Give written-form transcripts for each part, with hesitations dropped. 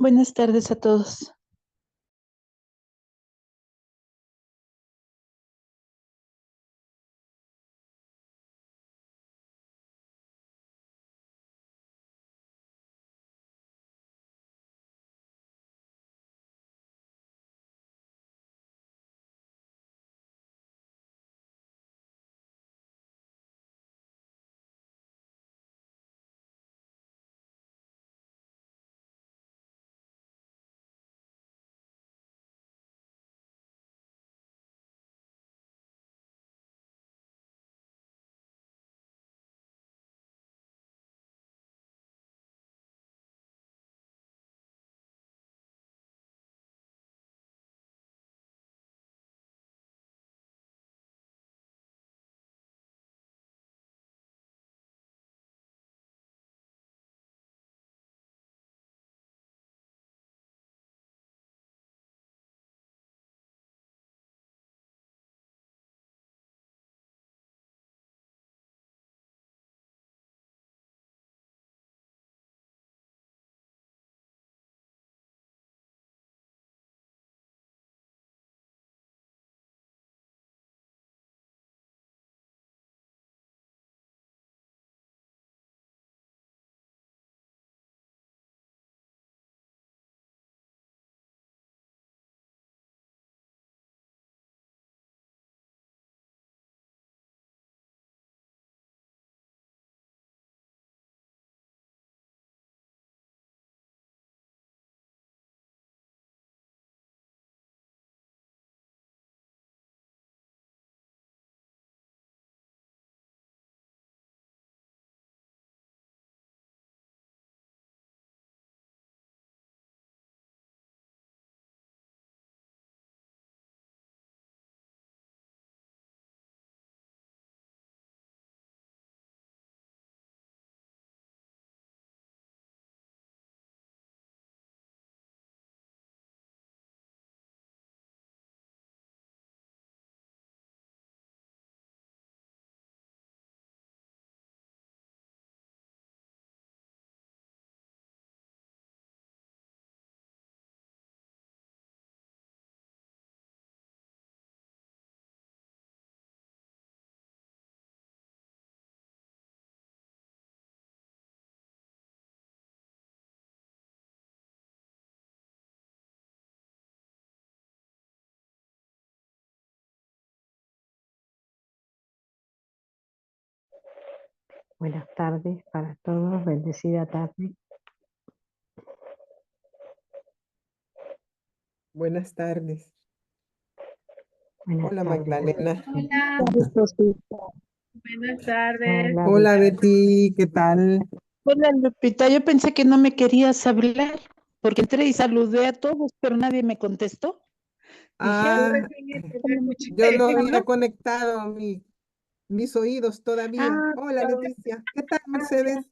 Buenas tardes a todos. Buenas tardes para todos, bendecida tarde. Buenas tardes. Buenas Hola tardes. Magdalena. Hola, buenas tardes. Hola, Hola Betty, ¿qué tal? Hola Lupita, yo pensé que no me querías hablar porque entré y saludé a todos, pero nadie me contestó. Dije, Yo Ah, recién te escuché. yo no había ¿habló? conectado mis oídos todavía. Ah, Hola Leticia, ¿qué tal Mercedes?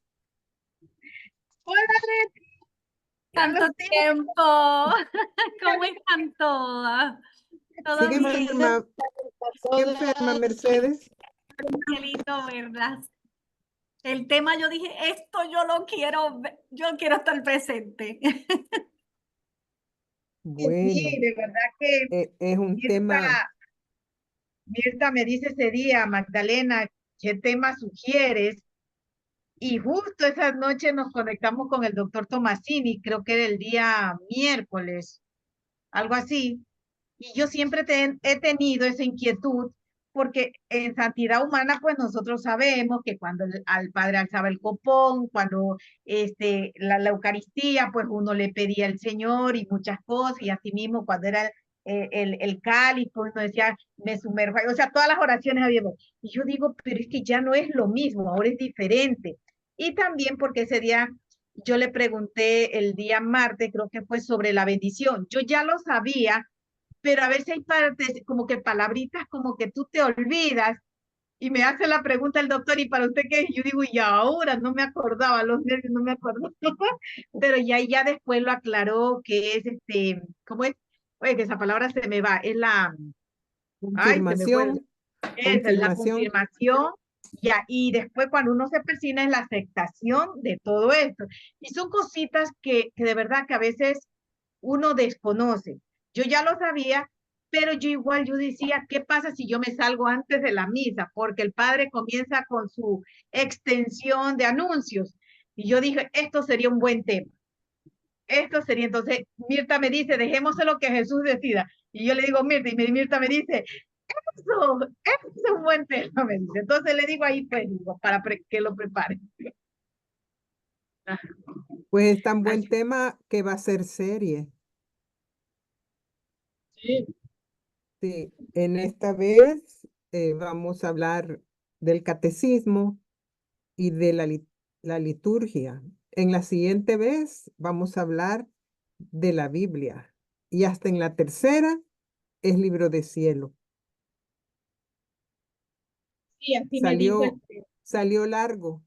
Hola, ya Tanto los tengo. tiempo. ¿Cómo están todas? ¿Todo ¿Sigue bien? enferma? ¿Sigue enferma todas. Mercedes? Qué lindo verlas. El tema, yo dije, esto yo lo quiero, yo quiero estar presente. Bueno, Sí, de verdad que es un tema, Mirta, Mirta me dice ese día, Magdalena, ¿qué tema sugieres? Y justo esa noche nos conectamos con el doctor Tomasini, creo que era el día miércoles, algo así. Y yo siempre he tenido esa inquietud porque en santidad humana, pues nosotros sabemos que cuando al padre alzaba el copón, cuando la Eucaristía, pues uno le pedía al Señor y muchas cosas, y así mismo cuando era el cáliz, pues uno decía, me sumerjo, o sea, todas las oraciones había. Y yo digo, pero es que ya no es lo mismo, ahora es diferente. Y también porque ese día yo le pregunté el día martes, creo que fue sobre la bendición. Yo ya lo sabía, pero a veces hay partes, como que palabritas, como que tú te olvidas, y me hace la pregunta el doctor, ¿y para usted qué es? Yo digo, y ahora no me acordaba, los nervios no me acordaba, pero ya después lo aclaró que es ¿cómo es? Oye, que esa palabra se me va, es la, ay, se me fue, confirmación, esa es la confirmación. confirmación, Ya, y después cuando uno se persina es la aceptación de todo esto. Y son cositas que de verdad que a veces uno desconoce. Yo ya lo sabía, pero yo igual yo decía, ¿qué pasa si yo me salgo antes de la misa? Porque el padre comienza con su extensión de anuncios. Y yo dije, esto sería un buen tema. Esto sería, entonces, Mirta me dice, dejémoslo lo que Jesús decida. Y yo le digo, Mirta, y Mirta me dice, eso es un buen tema, me dice. Entonces le digo ahí, pues, digo, para que lo prepare. Pues es tan buen Así. tema que va a ser serie. Sí. Sí, en esta vez vamos a hablar del catecismo y de la liturgia. En la siguiente vez vamos a hablar de la Biblia. Y hasta en la tercera es libro de cielo. Sí, así me dijo. Salió largo.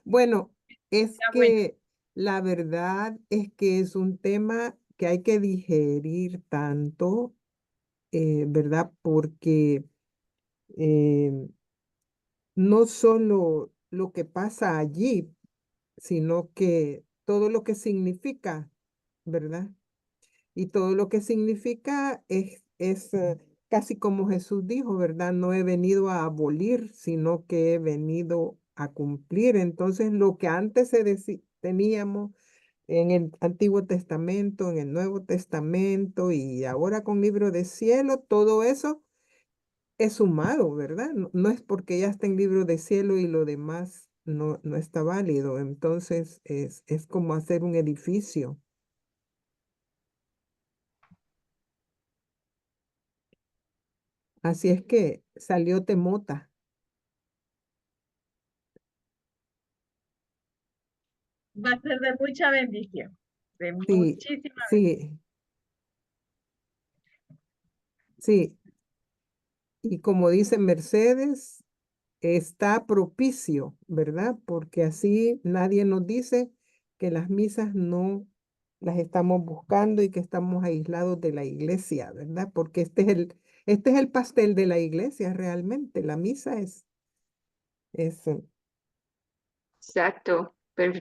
Bueno, es Está bueno. que la verdad es que es un tema que hay que digerir tanto, ¿verdad? Porque no solo lo que pasa allí, sino que todo lo que significa, ¿verdad? Y todo lo que significa es casi como Jesús dijo, ¿verdad? No he venido a abolir, sino que he venido a cumplir. Entonces, lo que antes teníamos en el Antiguo Testamento, en el Nuevo Testamento y ahora con libro de cielo, todo eso es sumado, ¿verdad? No, no es porque ya está en libro de cielo y lo demás no está válido. Entonces, es como hacer un edificio. Así es que salió temota. Va a ser de mucha bendición, de Sí, muchísima bendición. sí, sí. Y como dice Mercedes, está propicio, ¿verdad? Porque así nadie nos dice que las misas no las estamos buscando y que estamos aislados de la iglesia, ¿verdad? Porque este es el pastel de la iglesia realmente. La misa es Exacto.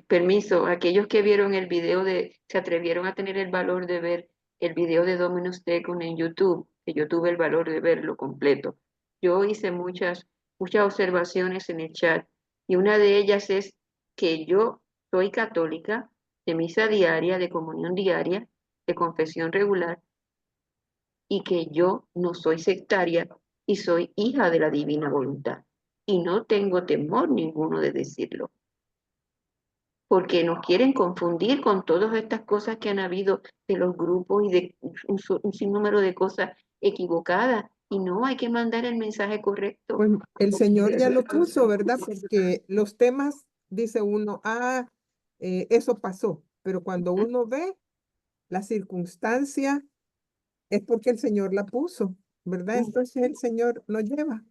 Permiso, aquellos que vieron el video se atrevieron a tener el valor de ver el video de Dominus Tecum en YouTube, que yo tuve el valor de verlo completo. Yo hice muchas observaciones en el chat y una de ellas es que yo soy católica, de misa diaria, de comunión diaria, de confesión regular, y que yo no soy sectaria y soy hija de la divina voluntad. Y no tengo temor ninguno de decirlo, porque nos quieren confundir con todas estas cosas que han habido de los grupos y de un sinnúmero de cosas equivocadas. Y no, hay que mandar el mensaje correcto. pues el Señor ya lo puso, ¿verdad? Porque los temas, dice uno, eso pasó, pero cuando uno ve la circunstancia, es porque el Señor la puso, ¿verdad? Entonces el Señor nos lleva,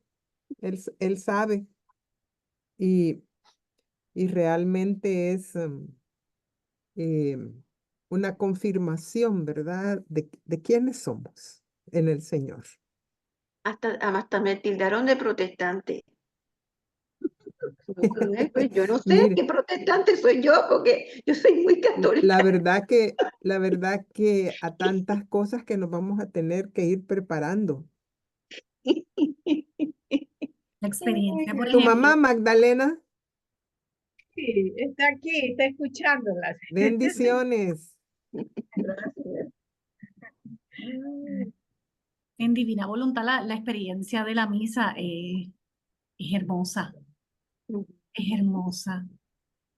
Él sabe y, y realmente es eh, una confirmación, ¿verdad? De quiénes somos en el Señor. Hasta me tildaron de protestante. Pues yo no sé Mire, qué protestante soy yo, porque yo soy muy católica. la verdad que a tantas cosas que nos vamos a tener que ir preparando. La experiencia, por Tu ejemplo, mamá, Magdalena, Sí, está aquí, está escuchándolas. bendiciones. Gracias. en Divina Voluntad, la experiencia de la misa es hermosa, es hermosa.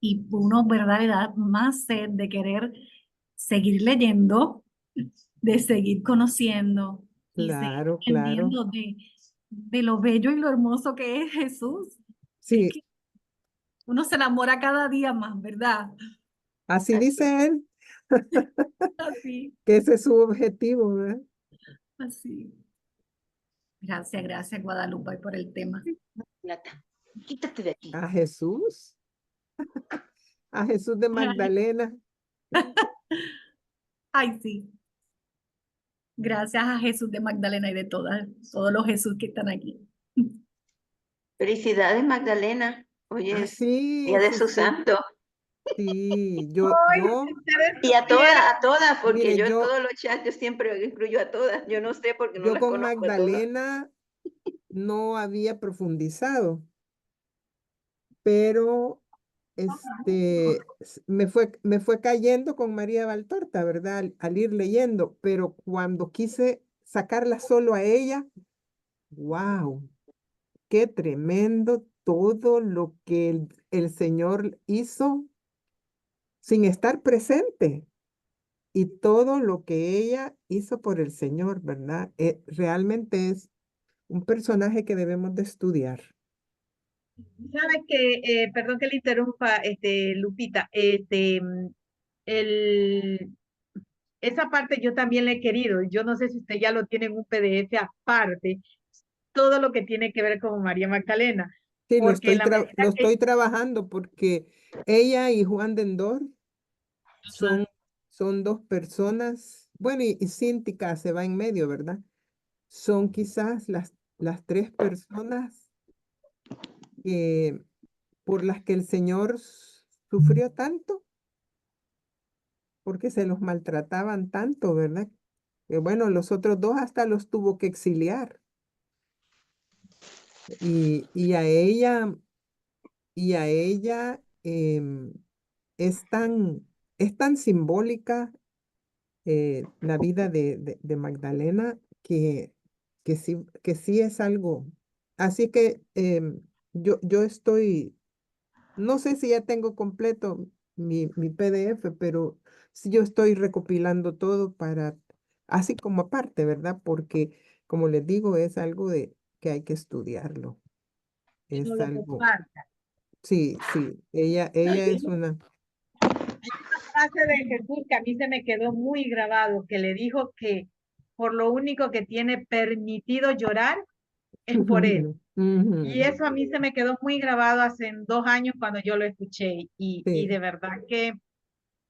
Y uno, ¿verdad?, le da más sed de querer seguir leyendo, de seguir conociendo y seguir Claro, claro. entendiendo de lo bello y lo hermoso que es Jesús. Es Sí, que uno se enamora cada día más, ¿verdad? así dice él, Así, que ese es su objetivo, ¿verdad? así. Gracias, gracias, Guadalupe, por el tema. Plata, quítate de aquí. A Jesús de Magdalena. Ay, sí. Gracias a Jesús de Magdalena y de todos los Jesús que están aquí. Felicidades, Magdalena. Hoy Ah, es sí, día de sí, su sí, santo. sí, Ay, si ustedes Y supieran. a todas, porque mire, yo en todos los chats yo siempre incluyo a todas. Yo no sé porque no yo las con conozco a todas. Magdalena no había profundizado, pero me fue cayendo con María Valtorta, ¿verdad? Al ir leyendo, pero cuando quise sacarla solo a ella, wow, qué tremendo todo lo que el Señor hizo sin estar presente y todo lo que ella hizo por el Señor, ¿verdad? Realmente es un personaje que debemos de estudiar. Sabes que, perdón que le interrumpa, Lupita, el, esa parte yo también la he querido. Yo no sé si usted ya lo tiene en un PDF aparte, todo lo que tiene que ver con María Magdalena, Sí, porque en la medida lo que estoy trabajando porque ella y Juan de Endor son, son dos personas, bueno, y Cíntica se va en medio, ¿verdad? Son quizás las tres personas que, por las que el Señor sufrió tanto, porque se los maltrataban tanto, ¿verdad? Que bueno, los otros dos hasta los tuvo que exiliar. Y a ella es es tan simbólica la vida de Magdalena que sí es algo. Así que yo estoy, no sé si ya tengo completo mi PDF, pero sí yo estoy recopilando todo para, así como aparte, ¿verdad? Porque, como les digo, es algo de que hay que estudiarlo. no Es lo algo, comparta. sí, sí, ella es una, Frase de Jesús que a mí se me quedó muy grabado, que le dijo que por lo único que tiene permitido llorar es por él. Y ujú, eso a mí se me quedó muy grabado hace 2 años cuando yo lo escuché y sí. de verdad que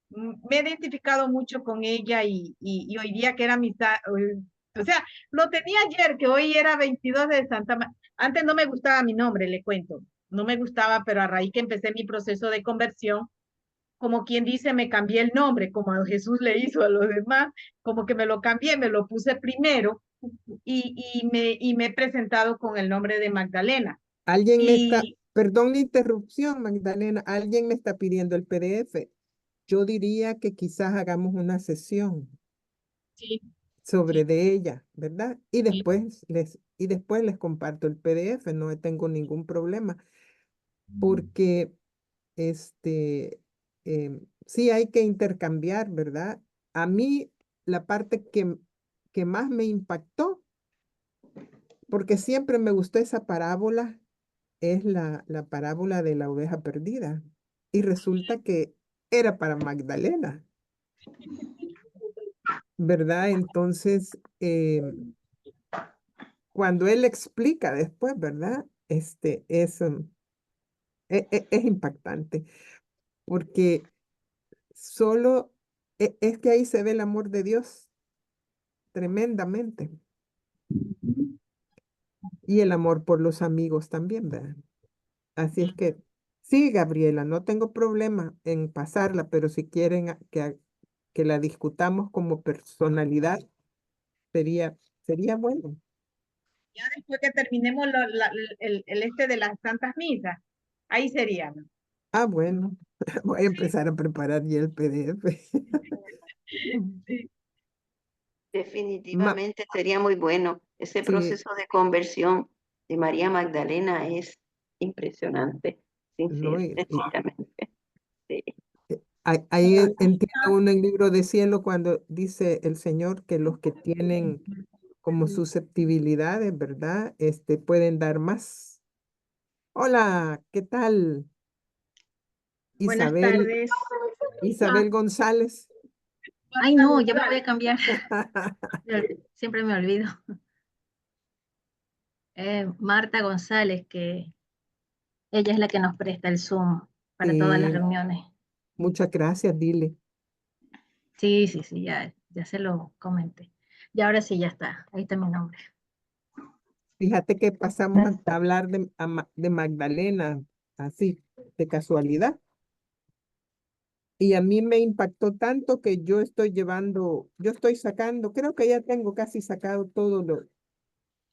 me he identificado mucho con ella y hoy día que era o sea, lo tenía ayer, que hoy era 22 de Antes no me gustaba mi nombre, le cuento. No me gustaba, pero a raíz que empecé mi proceso de conversión, como quien dice, me cambié el nombre, como Jesús le hizo a los demás, como que me lo cambié, me lo puse primero y me he presentado con el nombre de Magdalena. Alguien me está, Y perdón la interrupción, Magdalena, alguien me está pidiendo el PDF. Yo diría que quizás hagamos una sesión sí, sobre sí, de ella, ¿verdad? sí. Y después les comparto el PDF, no tengo ningún problema, porque sí hay que intercambiar, ¿verdad? A mí la parte que más me impactó, porque siempre me gustó esa parábola, es la parábola de la oveja perdida. Y resulta que era para Magdalena, ¿verdad? Entonces, cuando él explica después, ¿verdad? Es impactante, porque solo es que ahí se ve el amor de Dios tremendamente y el amor por los amigos también, ¿verdad? Así es que sí, Gabriela, no tengo problema en pasarla, pero si quieren que la discutamos como personalidad, sería bueno. Ya después que terminemos el de las Santas Misas, ahí sería, ¿no? Ah, bueno, voy a Sí, empezar a preparar ya el PDF. sí. Ma- Definitivamente sería muy bueno. Ese sí, proceso de conversión de María Magdalena es impresionante, no, sinceramente. Sí. ahí entiende uno el libro de cielo cuando dice el Señor que los que tienen como susceptibilidades, ¿verdad? Pueden dar más. Hola, ¿qué tal? Buenas Isabel, tardes. Isabel González. Ay, no, ya me voy a cambiar. Siempre me olvido. Marta González, que ella es la que nos presta el Zoom para todas las Sí, reuniones. muchas gracias, dile. Sí, sí, sí, ya se lo comenté. Y ahora sí, ya está. Ahí está mi nombre. Fíjate que pasamos a hablar de Magdalena, así, de casualidad. Y a mí me impactó tanto que yo estoy sacando, creo que ya tengo casi sacado todo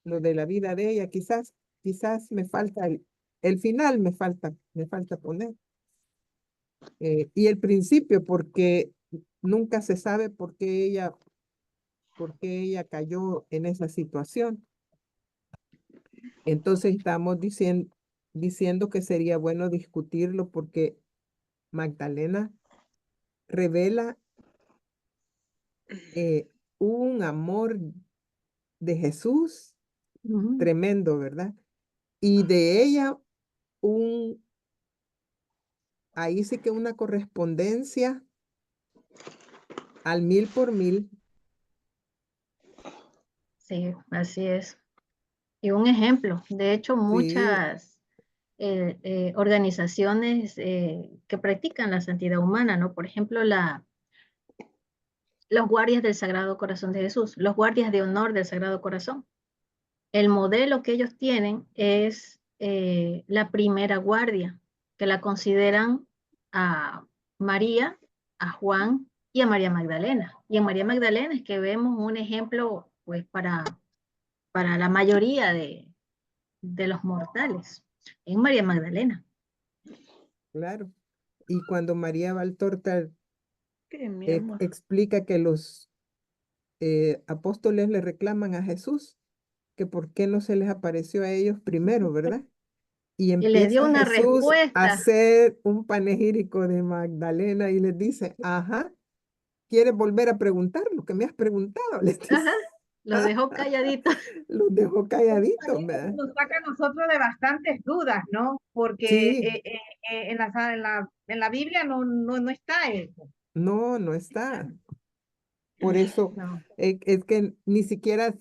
lo de la vida de ella. Quizás me falta el final, me falta poner. Y el principio, porque nunca se sabe por qué ella cayó en esa situación. Entonces estamos diciendo que sería bueno discutirlo porque Magdalena revela un amor de Jesús tremendo, ¿verdad? Y de ella ahí sí que una correspondencia al 1000 por 1000. Sí, así es. Y un ejemplo, de hecho, Sí, muchas organizaciones que practican la santidad humana, ¿no? Por ejemplo, los guardias del Sagrado Corazón de Jesús, los guardias de honor del Sagrado Corazón. El modelo que ellos tienen es la primera guardia, que la consideran a María, a Juan y a María Magdalena. Y en María Magdalena es que vemos un ejemplo, pues, para la mayoría de los mortales, en María Magdalena. claro. Y cuando María Valtorta Que mi amor. explica que los apóstoles le reclaman a Jesús, que por qué no se les apareció a ellos primero, ¿verdad? Y Y les dio empieza una Jesús a respuesta. hacer un panegírico de Magdalena y les dice, ajá, ¿quieres volver a preguntar lo que me has preguntado? Les dice. Ajá, los dejó calladitos. Los dejó calladitos, También ¿verdad? nos saca a nosotros de bastantes dudas, ¿no? Porque Sí, en la Biblia no está eso. no está. Por eso No. es que ni siquiera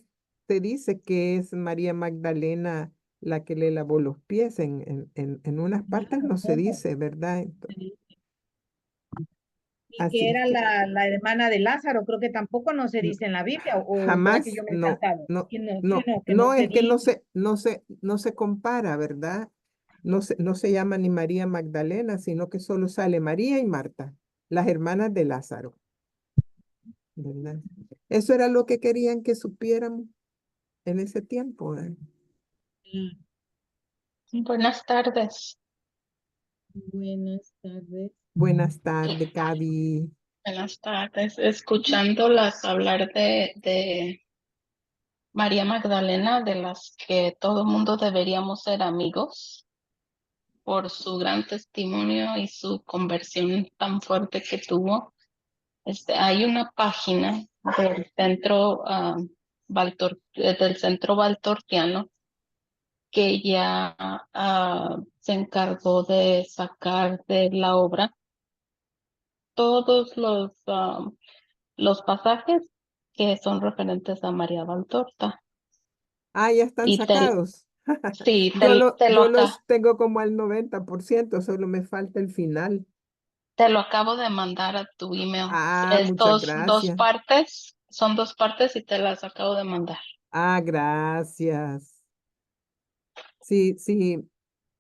se dice que es María Magdalena la que le lavó los pies. En unas partes no se dice, ¿verdad? Y Así que es era que la hermana de Lázaro, creo que tampoco no se dice en la Biblia, o será que jamás, yo me he no, saltado. no, Que no, que no no se es que dice. no se compara, ¿verdad? No se llama ni María Magdalena, sino que solo sale María y Marta, las hermanas de Lázaro, ¿verdad? Eso era lo que querían que supiéramos en ese tiempo, ¿verdad? Buenas tardes. Buenas tardes. Buenas tardes, Gaby. Buenas tardes. Escuchándolas hablar de María Magdalena, de las que todo mundo deberíamos ser amigos por su gran testimonio y su conversión tan fuerte que tuvo. Hay una página del centro del centro Valtortiano que ya se encargó de sacar de la obra todos los pasajes que son referentes a María Valtorta. Ah, ya están Y sacados. sí, te Yo los tengo como al 90%, solo me falta el final. te lo acabo de mandar a tu email. Ah, muchas Dos gracias. partes, son dos partes y te las acabo de mandar. Ah, gracias. Sí, sí,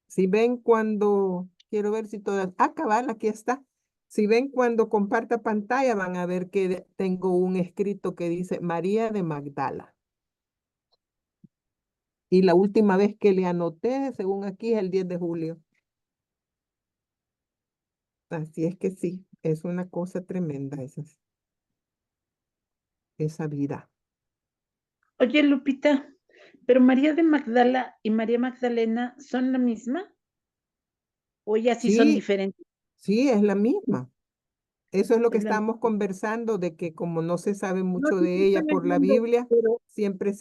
si ven cuando, quiero ver si todas, cabal, aquí está. Si ven cuando comparta pantalla, van a ver que tengo un escrito que dice María de Magdala. Y la última vez que le anoté, según aquí, es el 10 de julio. Así es que sí, es una cosa tremenda esa vida. Oye, Lupita, ¿pero María de Magdala y María Magdalena son la misma? ¿O ya sí son Sí, diferentes? sí, es la misma. Eso es lo que Es la estamos conversando, de que como no se sabe No mucho sé si de ella estoy por la leyendo, Biblia, pero siempre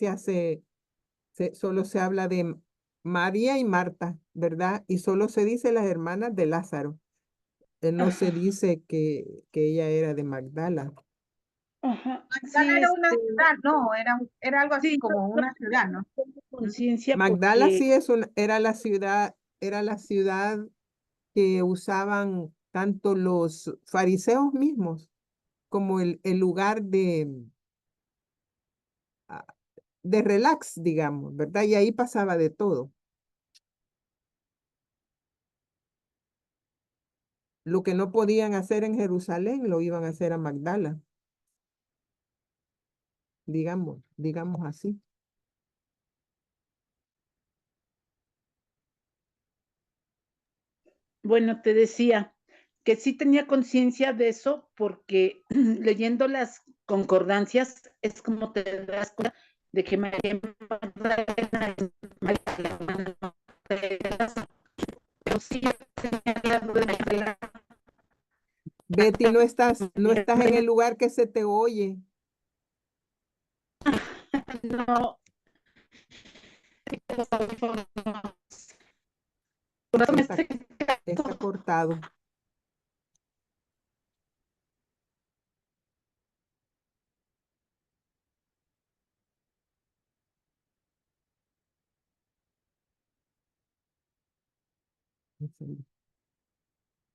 solo se habla de María y Marta, ¿verdad? Y solo se dice las hermanas de Lázaro. No se ajá, dice que ella era de Magdala. ajá, Magdala sí, era una ciudad, no, era algo así sí, como yo una ciudad, ¿no? tengo conciencia Magdala porque sí era la ciudad que usaban tanto los fariseos mismos como el lugar de relax, digamos, ¿verdad? Y ahí pasaba de todo. Lo que no podían hacer en Jerusalén, lo iban a hacer a Magdala. Digamos así. Bueno, te decía que sí tenía conciencia de eso porque leyendo las concordancias es como te das cuenta de que María Magdalena es María, la hermana de Jesús. Pero sí yo tenía la duda de Betty, no estás en el lugar que se te oye. no, los audífonos. Por eso me Está, está cortado.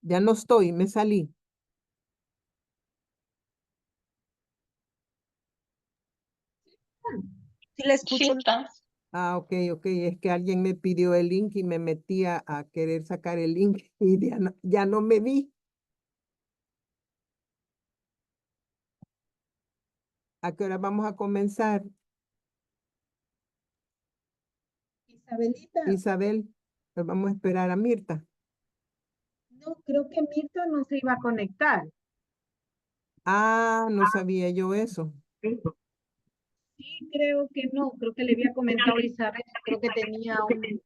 Ya no estoy, me salí. Sí la Sí escucho. estás. Ah, ok. Es que alguien me pidió el link y me metí a querer sacar el link y ya no me vi. ¿A qué hora vamos a comenzar? Isabelita, Isabel, pues vamos a esperar a Mirta. no, creo que Mirta no se iba a conectar. Ah, no sabía yo eso. Sí, creo que no, creo que le había comentado a Isabel, creo que tenía un...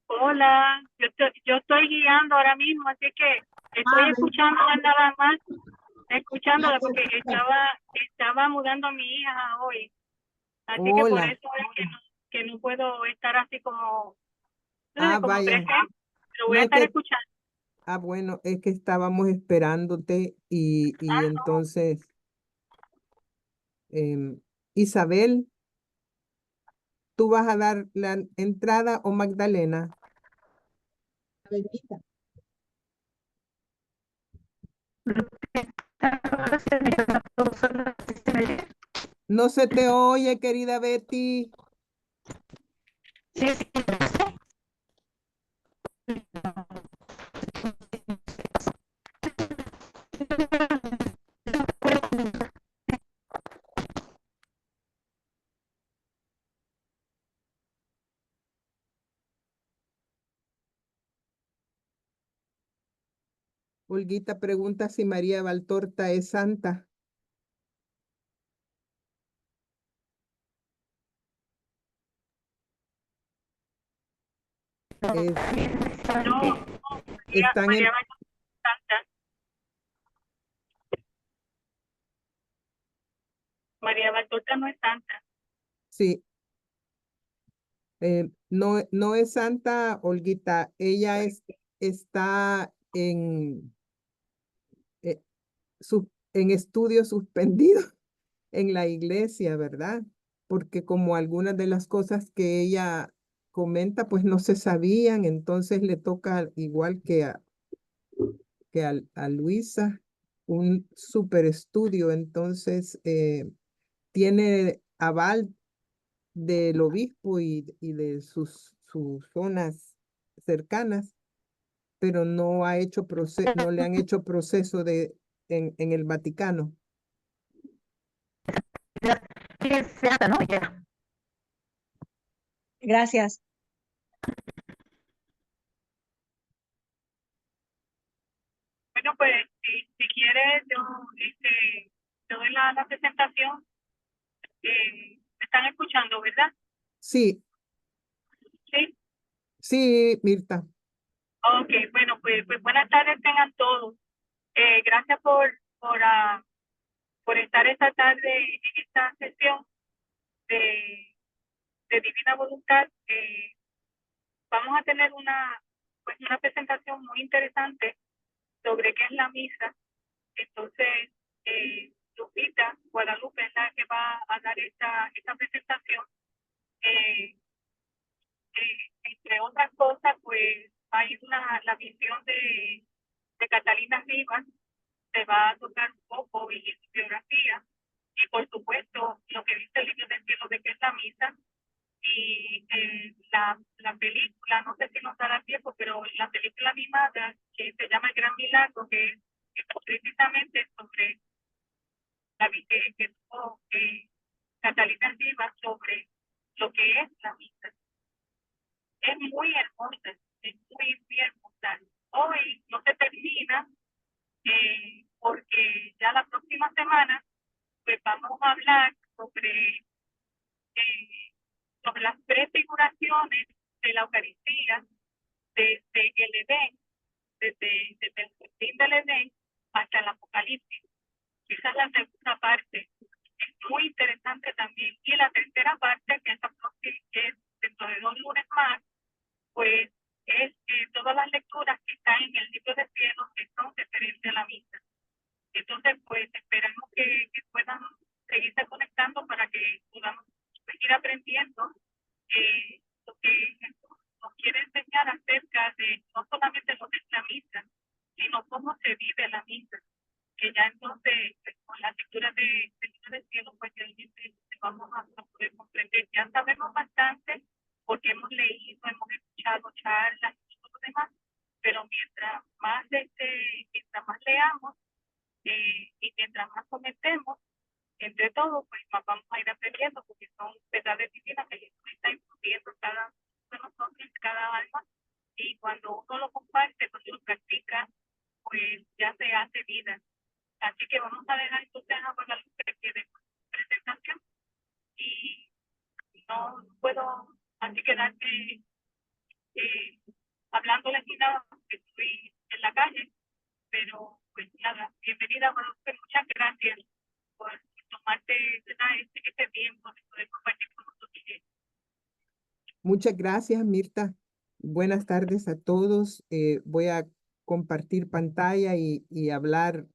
Hola, yo estoy guiando ahora mismo, así que estoy Ah, escuchando nada más, escuchándola porque perfecto. estaba mudando a mi hija hoy, así que por Hola. eso es que no puedo estar así como, Ah, como vaya. presente, pero voy No a es estar que, escuchando. bueno, es que estábamos esperándote y entonces, Isabel, ¿tú vas a dar la entrada o Magdalena? Isabelita. No se te oye, querida Betty. Sí, sí, Olguita pregunta si María Valtorta es santa. Es- No, están María en, va Santa, María Valtorta no es santa. sí, no es santa, Olguita. Ella está eh, en estudio suspendido en la iglesia, ¿verdad? Porque como algunas de las cosas que ella comenta, pues no se sabían, entonces le toca igual a Luisa un super estudio, entonces tiene aval del obispo y de sus zonas cercanas, pero no no le han hecho proceso en el Vaticano. sí, es santa, ¿no? Ya. Gracias. Bueno, pues si quieres, yo te doy la presentación. Me están escuchando, ¿verdad? Sí, Sí. sí, Mirta. Ok, bueno, pues buenas tardes tengan todos. Gracias por estar esta tarde en esta sesión de Divina Voluntad. Vamos a tener una presentación muy interesante sobre qué es la misa. Entonces, Lupita Guadalupe es la que va a dar esta presentación. Entre otras cosas, pues hay la visión de Catalina Rivas, se va a tocar un poco y su biografía, y por supuesto lo que dice el libro del cielo de que es la misa, que es precisamente sobre la que tuvo Catalina Rivas sobre lo que es la misa. Es muy hermosa, es muy hermosa. Hoy no se termina porque ya la próxima semana pues vamos a hablar sobre las prefiguraciones de la Eucaristía desde el Edén, desde el jardín del Edén hasta el Apocalipsis. Esa es la segunda parte. Es muy interesante también. Y la tercera parte, que es dentro de 2 lunes más, pues es todas las lecturas que están en el libro de cielo que son referentes a la misa. Entonces, pues esperamos que puedan seguirse conectando para que podamos seguir aprendiendo lo que Jesús nos quiere enseñar acerca de no solamente lo que es la misa, sino cómo se vive la misa. Que ya entonces, pues, con la lectura del libro del cielo, pues realmente vamos a poder comprender. Ya sabemos bastante porque hemos leído, hemos escuchado charlas y todo lo demás, pero mientras más leamos y mientras más comentemos, entre todos, pues más vamos a ir aprendiendo, porque son verdades divinas que Jesús está infundiendo cada uno de nosotros, cada alma, y cuando uno lo comparte, cuando lo practica, pues ya se hace vida. Así que vamos a dejar entonces a Guadalupe que de presentación, y no puedo así quedarte hablándoles ni nada, porque estoy en la calle, pero pues nada, bienvenida Guadalupe, muchas gracias por tomarte este tiempo de poder compartir con nosotros. Muchas gracias, Mirta. Buenas tardes a todos. Voy a compartir pantalla y hablar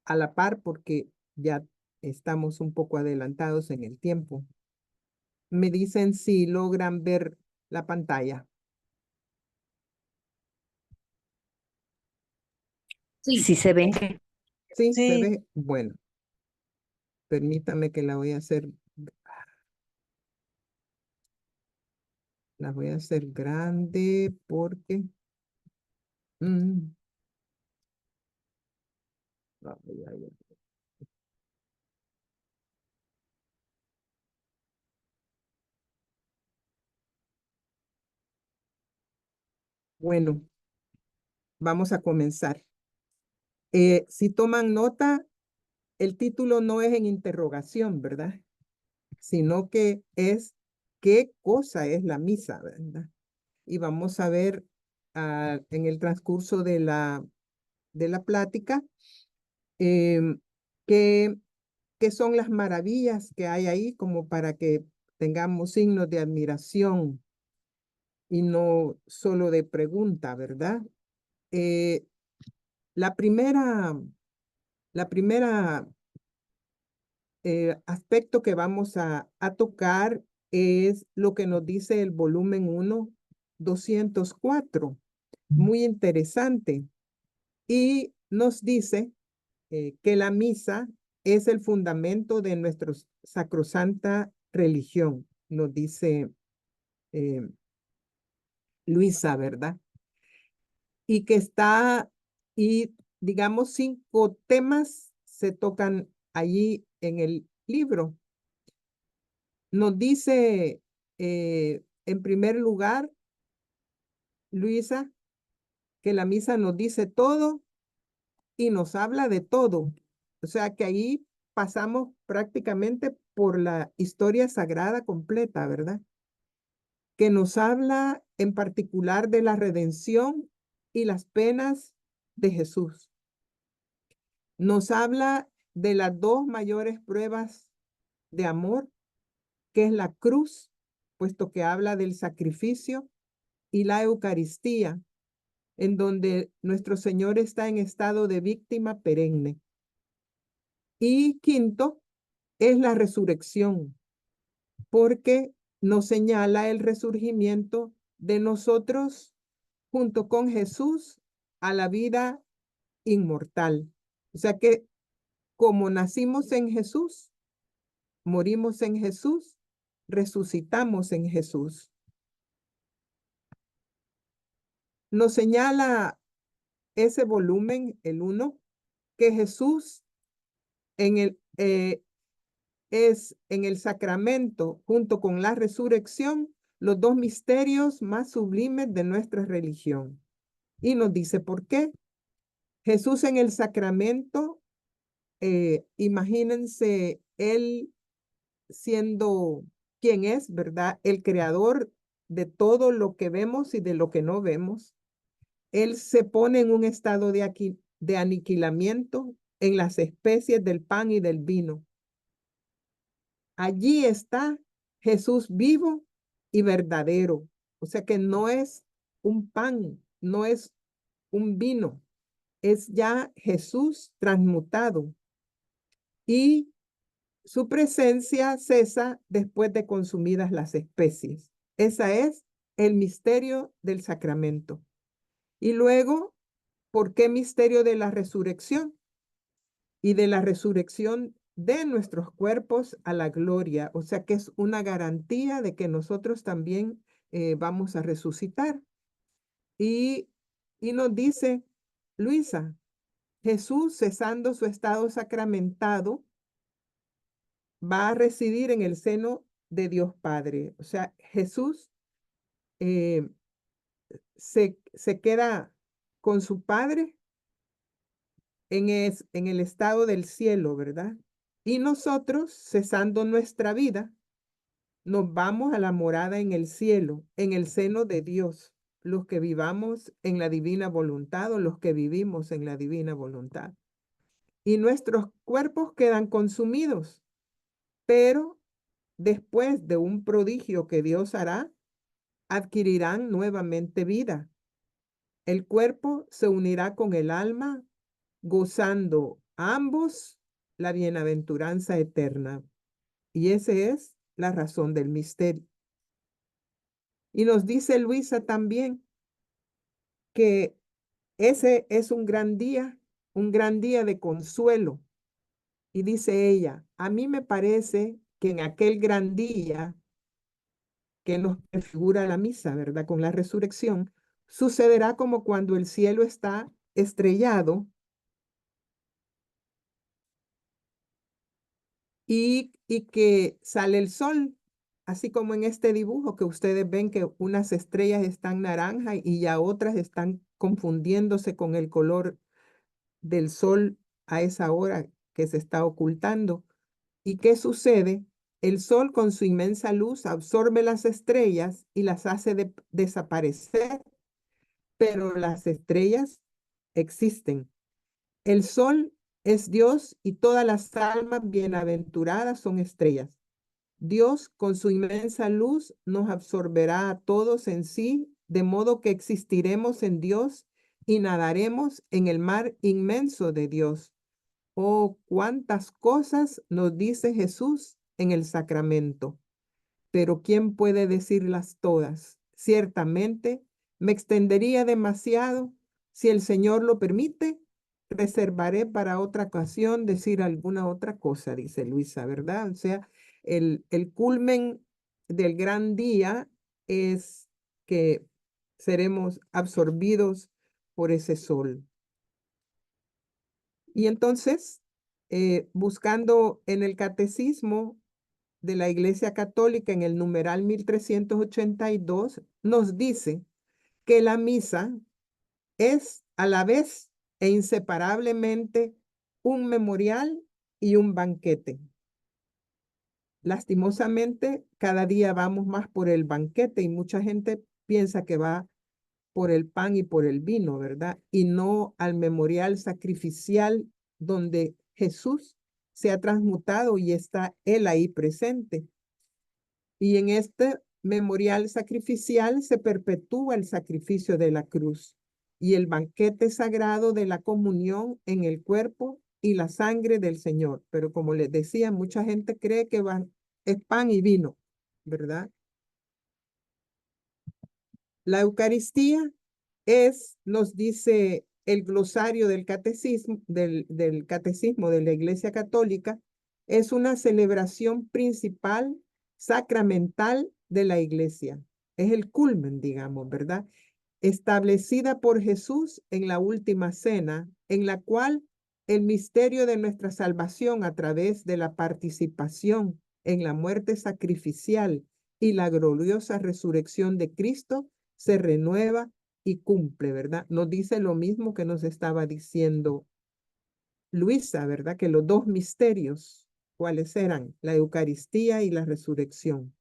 a la par porque ya estamos un poco adelantados en el tiempo. Me dicen si logran ver la pantalla. Sí. Sí se ve. ¿Sí? ¿Se ve? Bueno. Permítame que la voy a hacer. La voy a hacer grande porque... Ay, ay, ay. Bueno, vamos a comenzar. Si toman nota, el título no es en interrogación, ¿verdad? Sino que es ¿qué cosa es la misa, verdad? Y vamos a ver en el transcurso de la plática qué son las maravillas que hay ahí como para que tengamos signos de admiración y no solo de pregunta, ¿verdad? La primera aspecto que vamos a tocar es lo que nos dice el volumen 1, 204. Muy interesante. Y nos dice que la misa es el fundamento de nuestra sacrosanta religión, nos dice Luisa, ¿verdad? Y que y digamos 5 temas se tocan allí en el libro. Nos dice, en primer lugar, Luisa, que la misa nos dice todo y nos habla de todo. O sea que ahí pasamos prácticamente por la historia sagrada completa, ¿verdad? Que nos habla en particular de la redención y las penas de Jesús. Nos habla de las 2 mayores pruebas de amor, que es la cruz, puesto que habla del sacrificio, y la Eucaristía, en donde nuestro Señor está en estado de víctima perenne. Y quinto, es la resurrección, porque nos señala el resurgimiento de nosotros junto con Jesús a la vida inmortal. O sea que como nacimos en Jesús, morimos en Jesús, resucitamos en Jesús. Nos señala ese volumen, el 1, que Jesús en el sacramento, junto con la resurrección, los dos misterios más sublimes de nuestra religión. Y nos dice por qué. Jesús en el sacramento, imagínense él siendo quien es, ¿verdad? El creador de todo lo que vemos y de lo que no vemos. Él se pone en un estado de aniquilamiento en las especies del pan y del vino. Allí está Jesús vivo y verdadero. O sea que no es un pan, no es un vino, es ya Jesús transmutado. Y su presencia cesa después de consumidas las especies. Ese es el misterio del sacramento. Y luego, ¿por qué misterio de la resurrección? Y de la resurrección de nuestros cuerpos a la gloria. O sea que es una garantía de que nosotros también vamos a resucitar. Y nos dice Luisa, Jesús, cesando su estado sacramentado, va a residir en el seno de Dios Padre. O sea, Jesús se queda con su Padre en el estado del cielo, ¿verdad? Y nosotros, cesando nuestra vida, nos vamos a la morada en el cielo, en el seno de Dios, los que vivamos en la divina voluntad o los que vivimos en la divina voluntad. Y nuestros cuerpos quedan consumidos, pero después de un prodigio que Dios hará, adquirirán nuevamente vida. El cuerpo se unirá con el alma, gozando ambos la bienaventuranza eterna. Y esa es la razón del misterio. Y nos dice Luisa también que ese es un gran día de consuelo. Y dice ella, a mí me parece que en aquel gran día que nos prefigura la misa, ¿verdad? Con la resurrección, sucederá como cuando el cielo está estrellado y que sale el sol, así como en este dibujo que ustedes ven que unas estrellas están naranja y ya otras están confundiéndose con el color del sol a esa hora que se está ocultando. ¿Y qué sucede? El sol con su inmensa luz absorbe las estrellas y las hace desaparecer, pero las estrellas existen. El sol es Dios y todas las almas bienaventuradas son estrellas. Dios con su inmensa luz nos absorberá a todos en sí, de modo que existiremos en Dios y nadaremos en el mar inmenso de Dios. Oh, cuántas cosas nos dice Jesús en el sacramento, pero ¿quién puede decirlas todas? Ciertamente me extendería demasiado. Si el Señor lo permite, reservaré para otra ocasión decir alguna otra cosa, dice Luisa, ¿verdad? O sea, el culmen del gran día es que seremos absorbidos por ese sol. Y entonces, buscando en el catecismo de la Iglesia Católica, en el numeral 1382, nos dice que la misa es a la vez e inseparablemente un memorial y un banquete. Lastimosamente, cada día vamos más por el banquete y mucha gente piensa que va por el pan y por el vino, ¿verdad? Y no al memorial sacrificial donde Jesús se ha transmutado y está Él ahí presente. Y en este memorial sacrificial se perpetúa el sacrificio de la cruz y el banquete sagrado de la comunión en el cuerpo y la sangre del Señor. Pero como les decía, mucha gente cree que es pan y vino, ¿verdad? La Eucaristía es, nos dice el glosario del catecismo, del catecismo de la Iglesia Católica, es una celebración principal sacramental de la Iglesia. Es el culmen, digamos, ¿verdad? establecida por Jesús en la última cena, en la cual el misterio de nuestra salvación a través de la participación en la muerte sacrificial y la gloriosa resurrección de Cristo se renueva y cumple, ¿verdad? Nos dice lo mismo que nos estaba diciendo Luisa, ¿verdad? Que los dos misterios, ¿cuáles eran? La Eucaristía y la resurrección.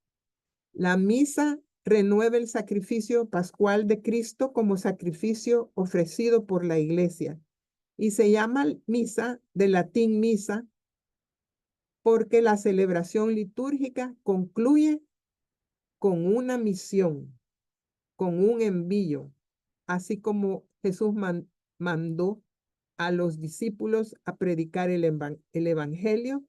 La misa renueva el sacrificio pascual de Cristo como sacrificio ofrecido por la Iglesia. Y se llama misa, de latín misa, porque la celebración litúrgica concluye con una misión, con un envío, así como Jesús mandó a los discípulos a predicar el evangelio.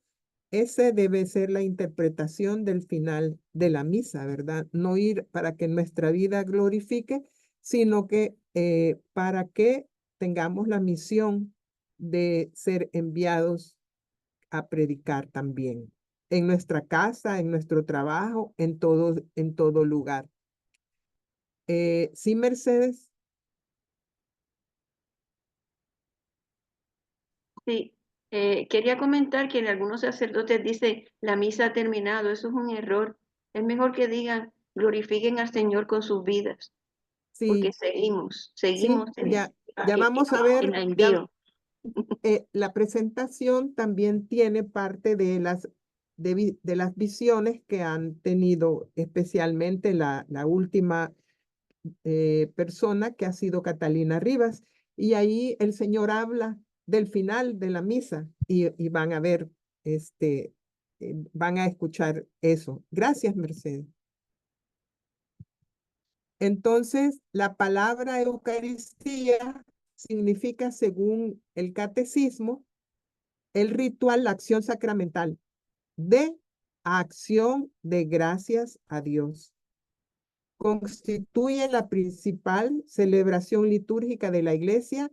Esa debe ser la interpretación del final de la misa, ¿verdad? No ir para que nuestra vida glorifique, sino que para que tengamos la misión de ser enviados a predicar también en nuestra casa, en nuestro trabajo, en todo lugar. Sí, Mercedes. Sí, quería comentar que en algunos sacerdotes dicen la misa ha terminado. Eso es un error. Es mejor que digan glorifiquen al Señor con sus vidas, porque Sí, seguimos ya vamos a en ver, el envío. la presentación también tiene parte de las visiones que han tenido, especialmente la última persona que ha sido Catalina Rivas. Y ahí el Señor habla del final de la misa y van a ver, van a escuchar eso. Gracias, Mercedes. Entonces, la palabra Eucaristía significa, según el catecismo, el ritual, la acción sacramental de acción de gracias a Dios. Constituye la principal celebración litúrgica de la Iglesia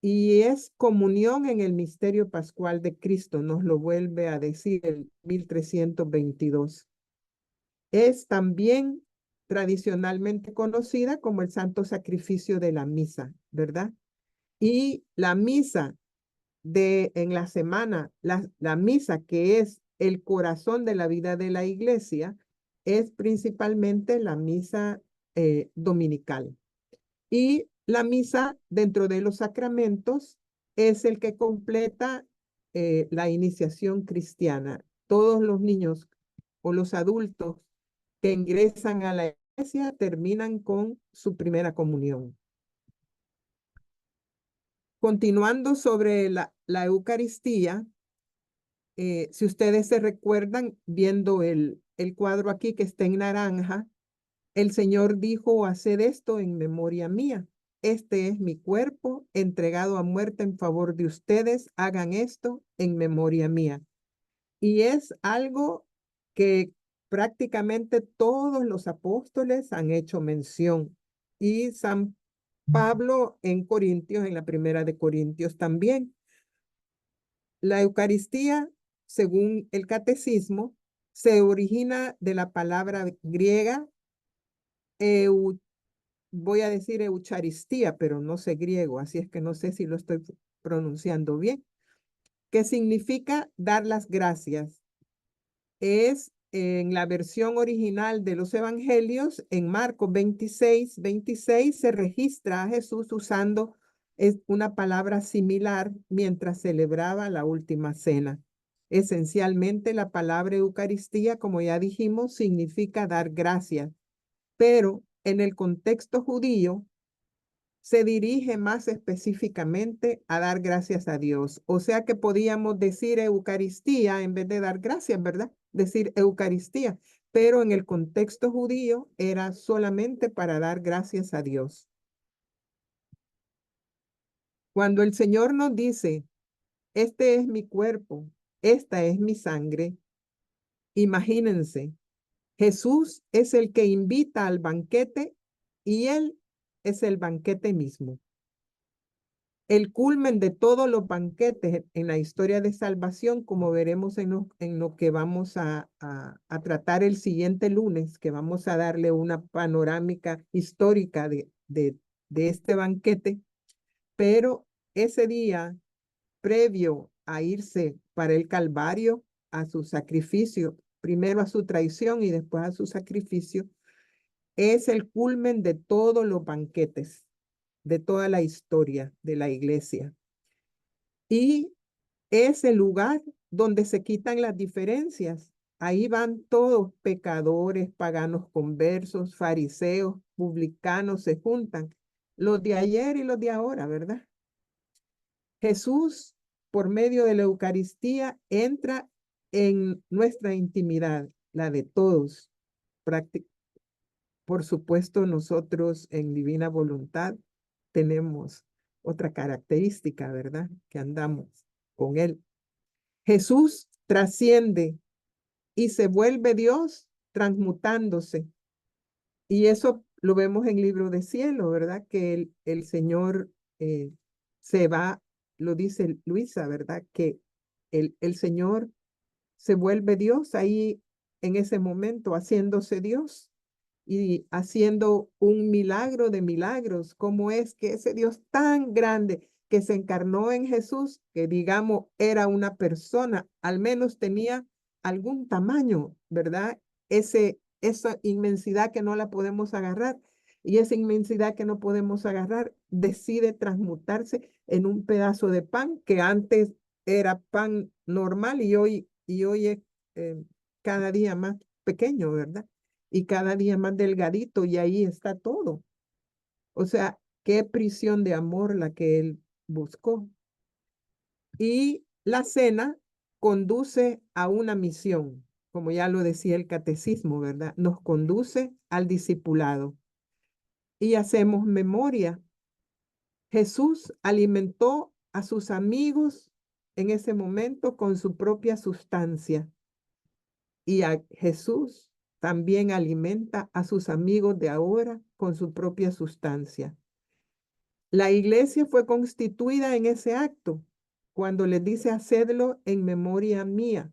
y es comunión en el misterio pascual de Cristo. Nos lo vuelve a decir el 1322. Es también tradicionalmente conocida como el santo sacrificio de la misa, ¿verdad? Y la misa en la semana, la misa que es el corazón de la vida de la iglesia, es principalmente la misa dominical. Y la misa dentro de los sacramentos es el que completa la iniciación cristiana. Todos los niños o los adultos que ingresan a la iglesia terminan con su primera comunión. Continuando sobre la Eucaristía, si ustedes se recuerdan, viendo el cuadro aquí que está en naranja, el Señor dijo, haced esto en memoria mía. Este es mi cuerpo entregado a muerte en favor de ustedes. Hagan esto en memoria mía. Y es algo que prácticamente todos los apóstoles han hecho mención. Y San Pablo en Corintios, en la primera de Corintios también. La Eucaristía, según el catecismo, se origina de la palabra griega, voy a decir eucharistía, pero no sé griego, así es que no sé si lo estoy pronunciando bien, que significa dar las gracias. Es en la versión original de los evangelios, en Marcos 26 se registra a Jesús usando una palabra similar mientras celebraba la última cena. Esencialmente, la palabra Eucaristía, como ya dijimos, significa dar gracias, pero en el contexto judío se dirige más específicamente a dar gracias a Dios. O sea que podíamos decir Eucaristía en vez de dar gracias, ¿verdad? Decir Eucaristía, pero en el contexto judío era solamente para dar gracias a Dios. Cuando el Señor nos dice, este es mi cuerpo, esta es mi sangre, imagínense, Jesús es el que invita al banquete y Él es el banquete mismo. el culmen de todos los banquetes en la historia de salvación, como veremos en lo que vamos a tratar el siguiente lunes, que vamos a darle una panorámica histórica de este banquete. Pero ese día, previo a irse para el Calvario, a su sacrificio, primero a su traición y después a su sacrificio, es el culmen de todos los banquetes, de toda la historia de la iglesia. Y es el lugar donde se quitan las diferencias. Ahí van todos, pecadores, paganos conversos, fariseos, publicanos, se juntan. Los de ayer y los de ahora, ¿verdad? Jesús, por medio de la Eucaristía, entra en nuestra intimidad, la de todos. Por supuesto, nosotros en Divina Voluntad tenemos otra característica, ¿verdad? Que andamos con Él. Jesús trasciende y se vuelve Dios transmutándose. Y eso lo vemos en Libro de Cielo, ¿verdad? Que el Señor se va, lo dice Luisa, ¿verdad? Que el Señor se vuelve Dios ahí en ese momento, haciéndose Dios y haciendo un milagro de milagros. ¿Cómo es que ese Dios tan grande que se encarnó en Jesús, que digamos era una persona, al menos tenía algún tamaño, ¿verdad? Esa inmensidad que no la podemos agarrar, y esa inmensidad que no podemos agarrar decide transmutarse en un pedazo de pan que antes era pan normal y hoy es cada día más pequeño, ¿verdad? Y cada día más delgadito, y ahí está todo. O sea, qué prisión de amor la que él buscó. Y la cena conduce a una misión, como ya lo decía el catecismo, ¿verdad? Nos conduce al discipulado. Y hacemos memoria. Jesús alimentó a sus amigos en ese momento con su propia sustancia. Y a Jesús también alimenta a sus amigos de ahora con su propia sustancia. La iglesia fue constituida en ese acto, cuando les dice hacedlo en memoria mía,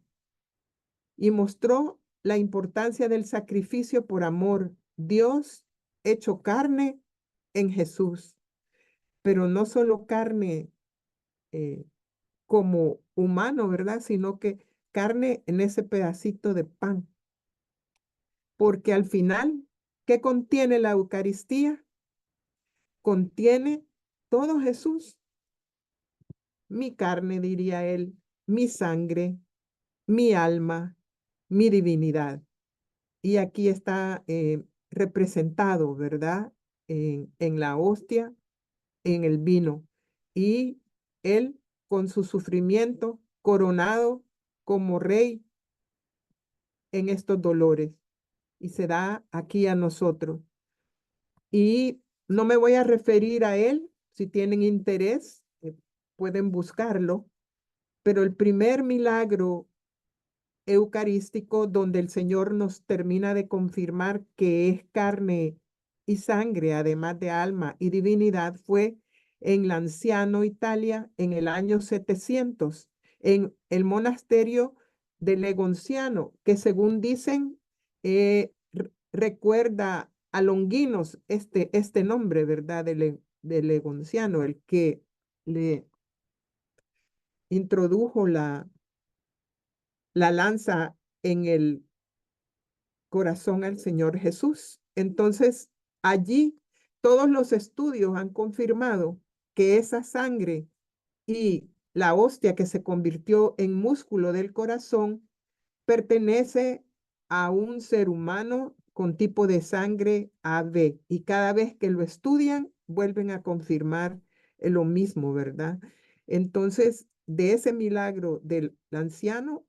y mostró la importancia del sacrificio por amor. Dios hecho carne en Jesús, pero no solo carne como humano, ¿verdad? Sino que carne en ese pedacito de pan. Porque al final, ¿qué contiene la Eucaristía? Contiene todo Jesús. Mi carne, diría él, mi sangre, mi alma, mi divinidad. Y aquí está representado, ¿verdad? En la hostia, en el vino. Y él, con su sufrimiento, coronado como rey en estos dolores. Y se da aquí a nosotros. Y no me voy a referir a él. Si tienen interés, pueden buscarlo. Pero el primer milagro eucarístico donde el Señor nos termina de confirmar que es carne y sangre, además de alma y divinidad, fue en Lanciano, Italia, en el año 700, en el monasterio de Legonciano, que según dicen, recuerda a Longinos este nombre, ¿verdad? De Legonciano, el que le introdujo la lanza en el corazón al Señor Jesús. Entonces, allí todos los estudios han confirmado que esa sangre y la hostia que se convirtió en músculo del corazón pertenece a un ser humano con tipo de sangre AB. Y cada vez que lo estudian, vuelven a confirmar lo mismo, ¿verdad? Entonces, de ese milagro del anciano,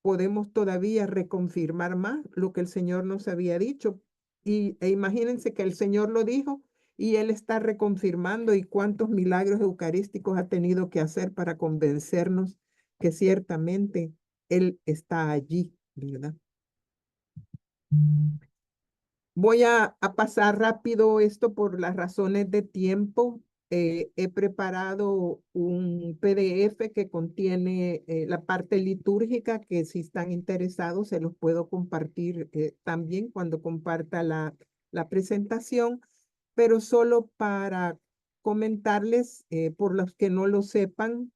podemos todavía reconfirmar más lo que el Señor nos había dicho. E imagínense que el Señor lo dijo y Él está reconfirmando, y cuántos milagros eucarísticos ha tenido que hacer para convencernos que ciertamente Él está allí, ¿verdad? Voy a pasar rápido esto por las razones de tiempo. he preparado un PDF que contiene la parte litúrgica, que si están interesados se los puedo compartir también cuando comparta la presentación, pero solo para comentarles, por los que no lo sepan,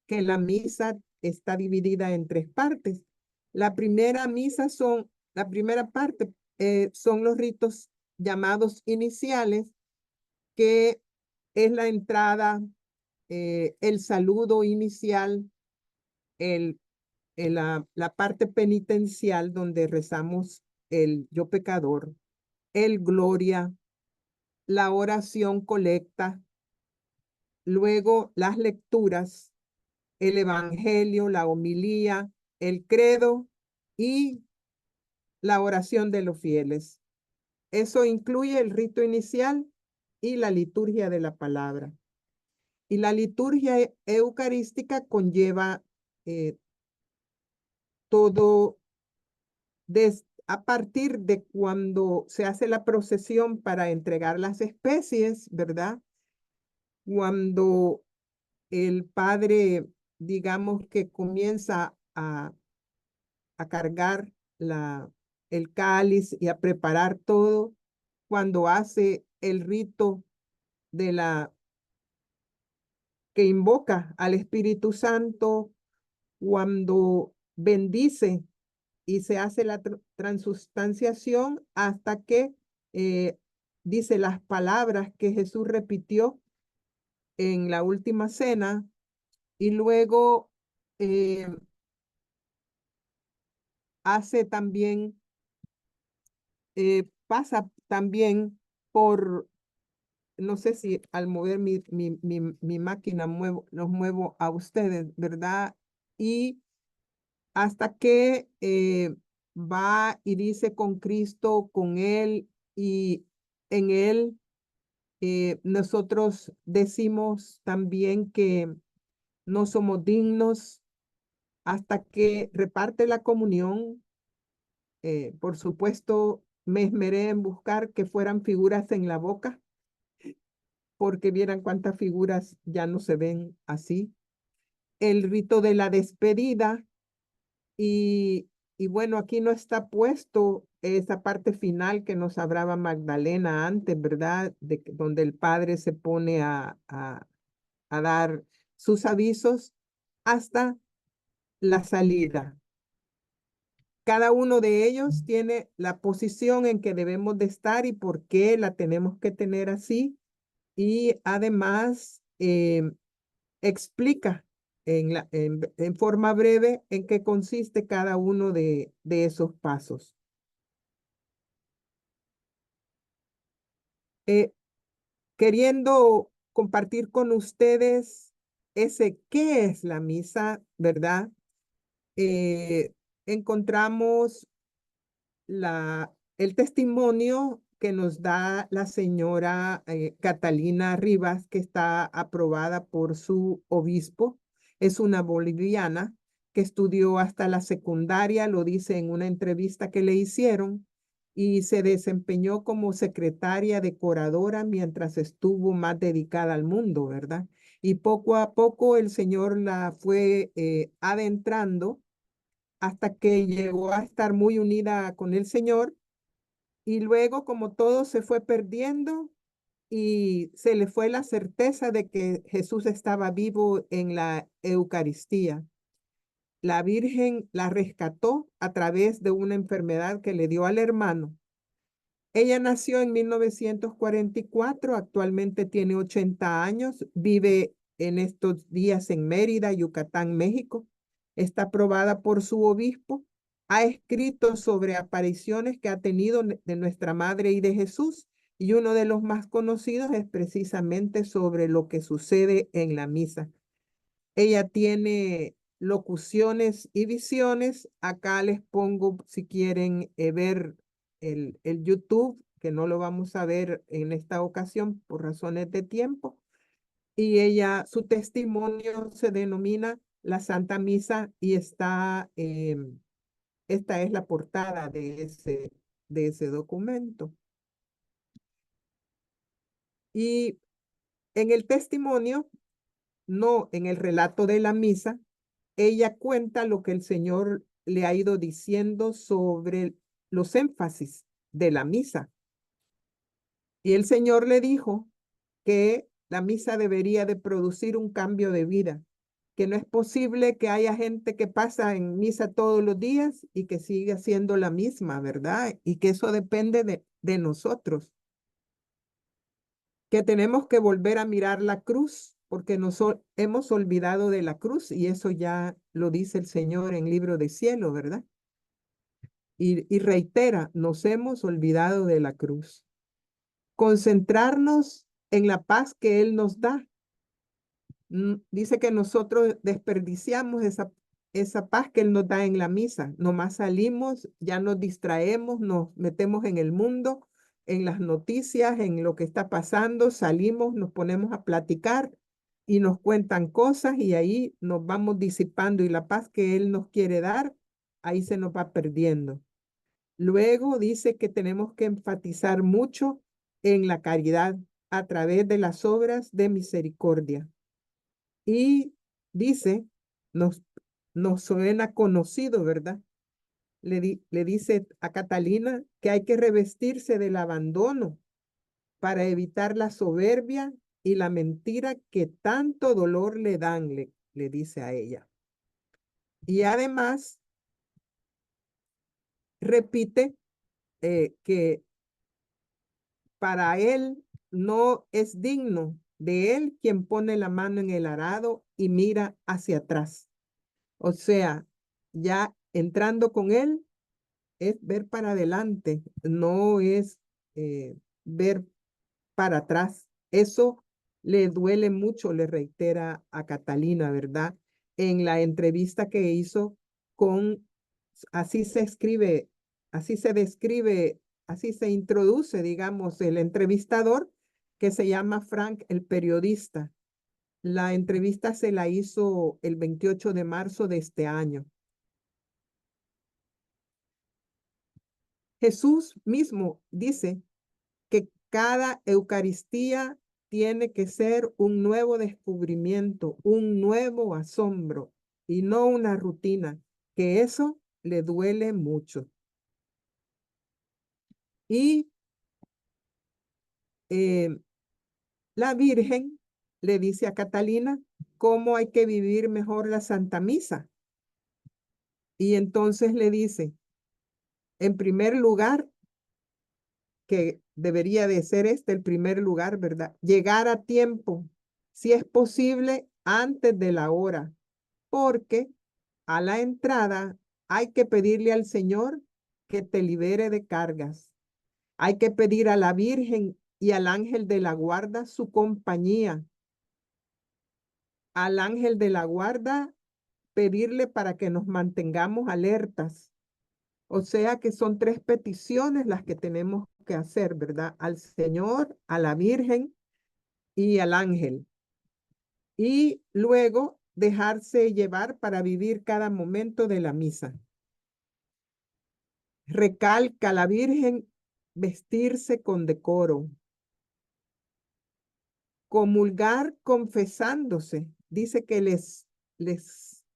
que la misa está dividida en 3 partes. La primera parte son los ritos llamados iniciales, que es la entrada, el saludo inicial, la parte penitencial donde rezamos el Yo Pecador, el Gloria, la oración colecta, luego las lecturas, el Evangelio, la homilía, el credo y la oración de los fieles. Eso incluye el rito inicial y la liturgia de la palabra. Y la liturgia eucarística conlleva todo a partir de cuando se hace la procesión para entregar las especies, ¿verdad? Cuando el padre, digamos que comienza a cargar el cáliz y a preparar todo, cuando hace el rito que invoca al Espíritu Santo, cuando bendice y se hace la transustanciación hasta que dice las palabras que Jesús repitió en la última cena, y luego hace también, pasa también por, no sé si al mover mi máquina los muevo a ustedes, ¿verdad? Y hasta que va y dice con Cristo, con Él y en Él. Nosotros decimos también que no somos dignos hasta que reparte la comunión. Por supuesto, me esmeré en buscar que fueran figuras en la boca, porque vieran cuántas figuras ya no se ven así. El rito de la despedida y bueno, aquí no está puesto esa parte final que nos hablaba Magdalena antes, ¿verdad? Donde el padre se pone a dar sus avisos hasta la salida. Cada uno de ellos tiene la posición en que debemos de estar y por qué la tenemos que tener así. Y además explica en forma breve en qué consiste cada uno de esos pasos. Queriendo compartir con ustedes qué es la misa, ¿verdad? Encontramos el testimonio que nos da la señora Catalina Rivas, que está aprobada por su obispo. Es una boliviana que estudió hasta la secundaria, lo dice en una entrevista que le hicieron, y se desempeñó como secretaria decoradora mientras estuvo más dedicada al mundo, ¿verdad? Y poco a poco el Señor la fue adentrando hasta que llegó a estar muy unida con el Señor, y luego como todo se fue perdiendo y se le fue la certeza de que Jesús estaba vivo en la Eucaristía. La Virgen la rescató a través de una enfermedad que le dio al hermano. Ella nació en 1944, actualmente tiene 80 años, vive en estos días en Mérida, Yucatán, México. Está aprobada por su obispo. Ha escrito sobre apariciones que ha tenido de nuestra Madre y de Jesús, y uno de los más conocidos es precisamente sobre lo que sucede en la misa. Ella tiene locuciones y visiones. Acá les pongo, si quieren ver el YouTube, que no lo vamos a ver en esta ocasión por razones de tiempo. Y su testimonio se denomina La Santa Misa, y esta es la portada de ese documento. Y en el testimonio, no en el relato de la misa, ella cuenta lo que el Señor le ha ido diciendo sobre los énfasis de la misa. Y el Señor le dijo que la misa debería de producir un cambio de vida, que no es posible que haya gente que pasa en misa todos los días y que siga siendo la misma, ¿verdad? Y que eso depende de nosotros. Que tenemos que volver a mirar la cruz, porque nos hemos olvidado de la cruz, y eso ya lo dice el Señor en Libro de Cielo, ¿verdad? Y reitera, nos hemos olvidado de la cruz. Concentrarnos en la paz que Él nos da. Dice que nosotros desperdiciamos esa paz que Él nos da en la misa. Nomás salimos, ya nos distraemos, nos metemos en el mundo, en las noticias, en lo que está pasando, salimos, nos ponemos a platicar y nos cuentan cosas y ahí nos vamos disipando y la paz que Él nos quiere dar, ahí se nos va perdiendo. Luego dice que tenemos que enfatizar mucho en la caridad a través de las obras de misericordia. Y dice, nos suena conocido, ¿verdad? Le dice a Catalina que hay que revestirse del abandono para evitar la soberbia y la mentira que tanto dolor le dan, le dice a ella. Y además repite que para él no es digno de él quien pone la mano en el arado y mira hacia atrás. O sea, ya entrando con él es ver para adelante, no es ver para atrás. Eso le duele mucho, le reitera a Catalina, ¿verdad? En la entrevista que hizo con, así se escribe, así se describe, así se introduce, digamos, el entrevistador que se llama Frank, el periodista. La entrevista se la hizo el 28 de marzo de este año. Jesús mismo dice que cada Eucaristía tiene que ser un nuevo descubrimiento, un nuevo asombro y no una rutina, que eso le duele mucho. Y la Virgen le dice a Catalina cómo hay que vivir mejor la Santa Misa. Y entonces le dice, en primer lugar, que debería de ser el primer lugar, ¿verdad? Llegar a tiempo, si es posible, antes de la hora, porque a la entrada hay que pedirle al Señor que te libere de cargas. Hay que pedir a la Virgen y al ángel de la guarda su compañía. Al ángel de la guarda pedirle para que nos mantengamos alertas. O sea que son 3 peticiones las que tenemos que hacer, ¿verdad? Al Señor, a la Virgen y al ángel. Y luego dejarse llevar para vivir cada momento de la misa. Recalca la Virgen vestirse con decoro. Comulgar confesándose. Dice que les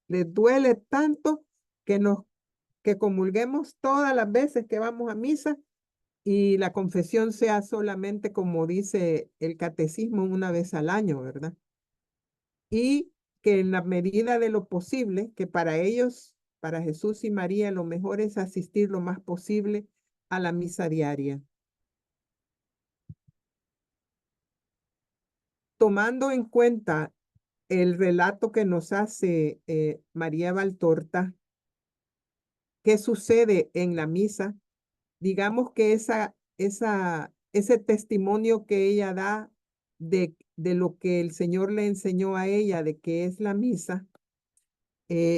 duele tanto que comulguemos todas las veces que vamos a misa y la confesión sea solamente, como dice el catecismo, una vez al año, ¿verdad? Y que en la medida de lo posible, que para ellos, para Jesús y María, lo mejor es asistir lo más posible a la misa diaria. Tomando en cuenta el relato que nos hace María Valtorta, ¿qué sucede en la misa? Digamos que ese testimonio que ella da de lo que el Señor le enseñó a ella, de qué es la misa,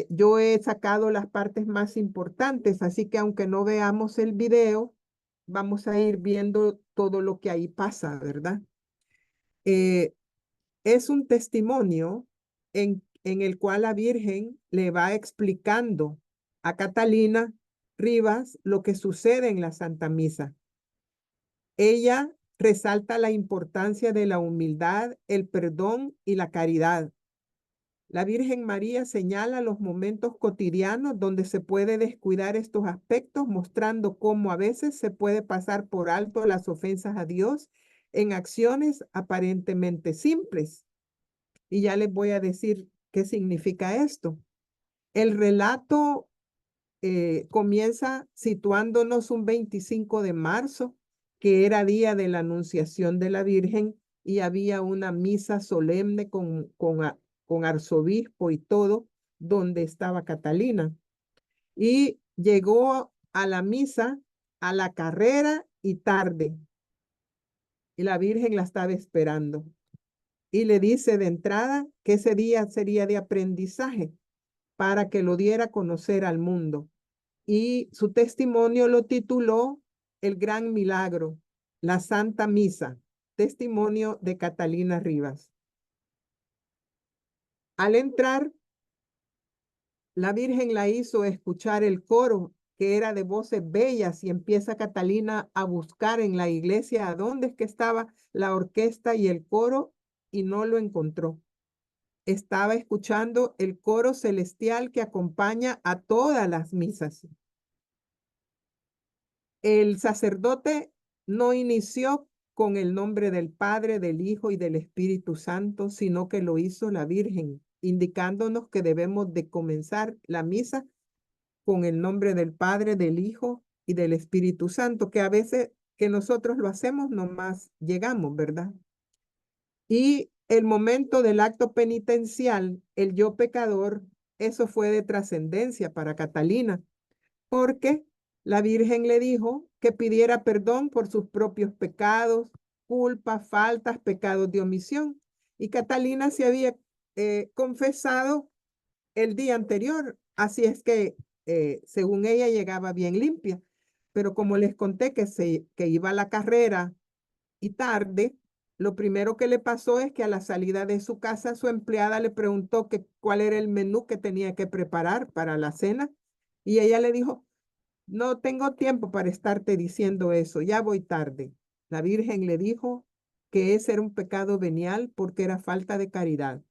yo he sacado las partes más importantes, así que aunque no veamos el video, vamos a ir viendo todo lo que ahí pasa, ¿verdad? Es un testimonio en el cual la Virgen le va explicando a Catalina Rivas lo que sucede en la Santa Misa. Ella resalta la importancia de la humildad, el perdón y la caridad. La Virgen María señala los momentos cotidianos donde se puede descuidar estos aspectos, mostrando cómo a veces se puede pasar por alto las ofensas a Dios en acciones aparentemente simples. Y ya les voy a decir qué significa esto. El relato comienza situándonos un 25 de marzo, que era día de la Anunciación de la Virgen, y había una misa solemne con arzobispo y todo, donde estaba Catalina. Y llegó a la misa a la carrera y tarde. Y la Virgen la estaba esperando. Y le dice de entrada que ese día sería de aprendizaje para que lo diera a conocer al mundo. Y su testimonio lo tituló El Gran Milagro, la Santa Misa, testimonio de Catalina Rivas. Al entrar, la Virgen la hizo escuchar el coro, que era de voces bellas, y empieza Catalina a buscar en la iglesia a dónde es que estaba la orquesta y el coro, y no lo encontró. Estaba escuchando el coro celestial que acompaña a todas las misas. El sacerdote no inició con el nombre del Padre, del Hijo y del Espíritu Santo, sino que lo hizo la Virgen, indicándonos que debemos de comenzar la misa con el nombre del Padre, del Hijo y del Espíritu Santo, que a veces que nosotros lo hacemos nomás llegamos, ¿verdad? Y el momento del acto penitencial, el yo pecador, eso fue de trascendencia para Catalina, porque la Virgen le dijo que pidiera perdón por sus propios pecados, culpas, faltas, pecados de omisión. Y Catalina se había confesado el día anterior, así es que según ella llegaba bien limpia. Pero como les conté que iba a la carrera y tarde, lo primero que le pasó es que a la salida de su casa su empleada le preguntó que cuál era el menú que tenía que preparar para la cena, y ella le dijo: no tengo tiempo para estarte diciendo eso, ya voy tarde. La Virgen le dijo que ese era un pecado venial porque era falta de caridad.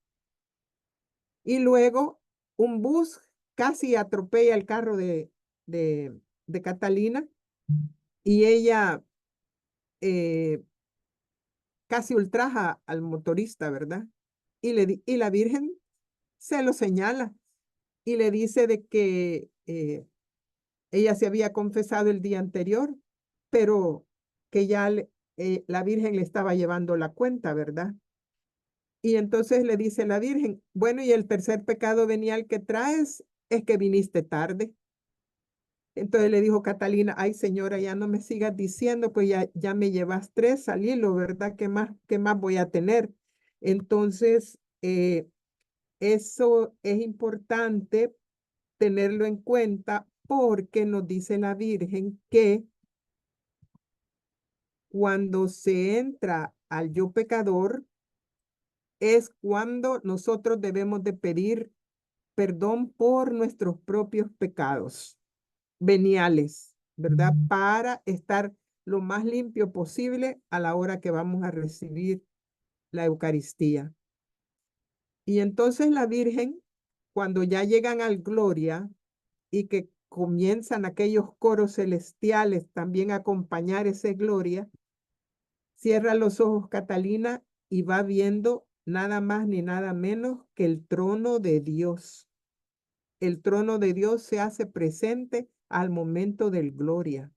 Y luego un bus casi atropella el carro de Catalina, y ella casi ultraja al motorista, ¿verdad? Y la Virgen se lo señala y le dice de que ella se había confesado el día anterior, pero que ya la Virgen le estaba llevando la cuenta, ¿verdad? Y entonces le dice la Virgen: bueno, y el tercer pecado venial que traes es que viniste tarde. Entonces le dijo Catalina: ay, señora, ya no me sigas diciendo, pues ya me llevas 3 al hilo, ¿verdad? ¿Qué más voy a tener? Entonces, eso es importante tenerlo en cuenta, porque nos dice la Virgen que cuando se entra al yo pecador es cuando nosotros debemos de pedir perdón por nuestros propios pecados veniales, ¿verdad? Para estar lo más limpio posible a la hora que vamos a recibir la Eucaristía. Y entonces la Virgen, cuando ya llegan al Gloria y que comienzan aquellos coros celestiales también a acompañar ese Gloria, cierra los ojos Catalina y va viendo nada más ni nada menos que el trono de Dios. El trono de Dios se hace presente al momento del Gloria.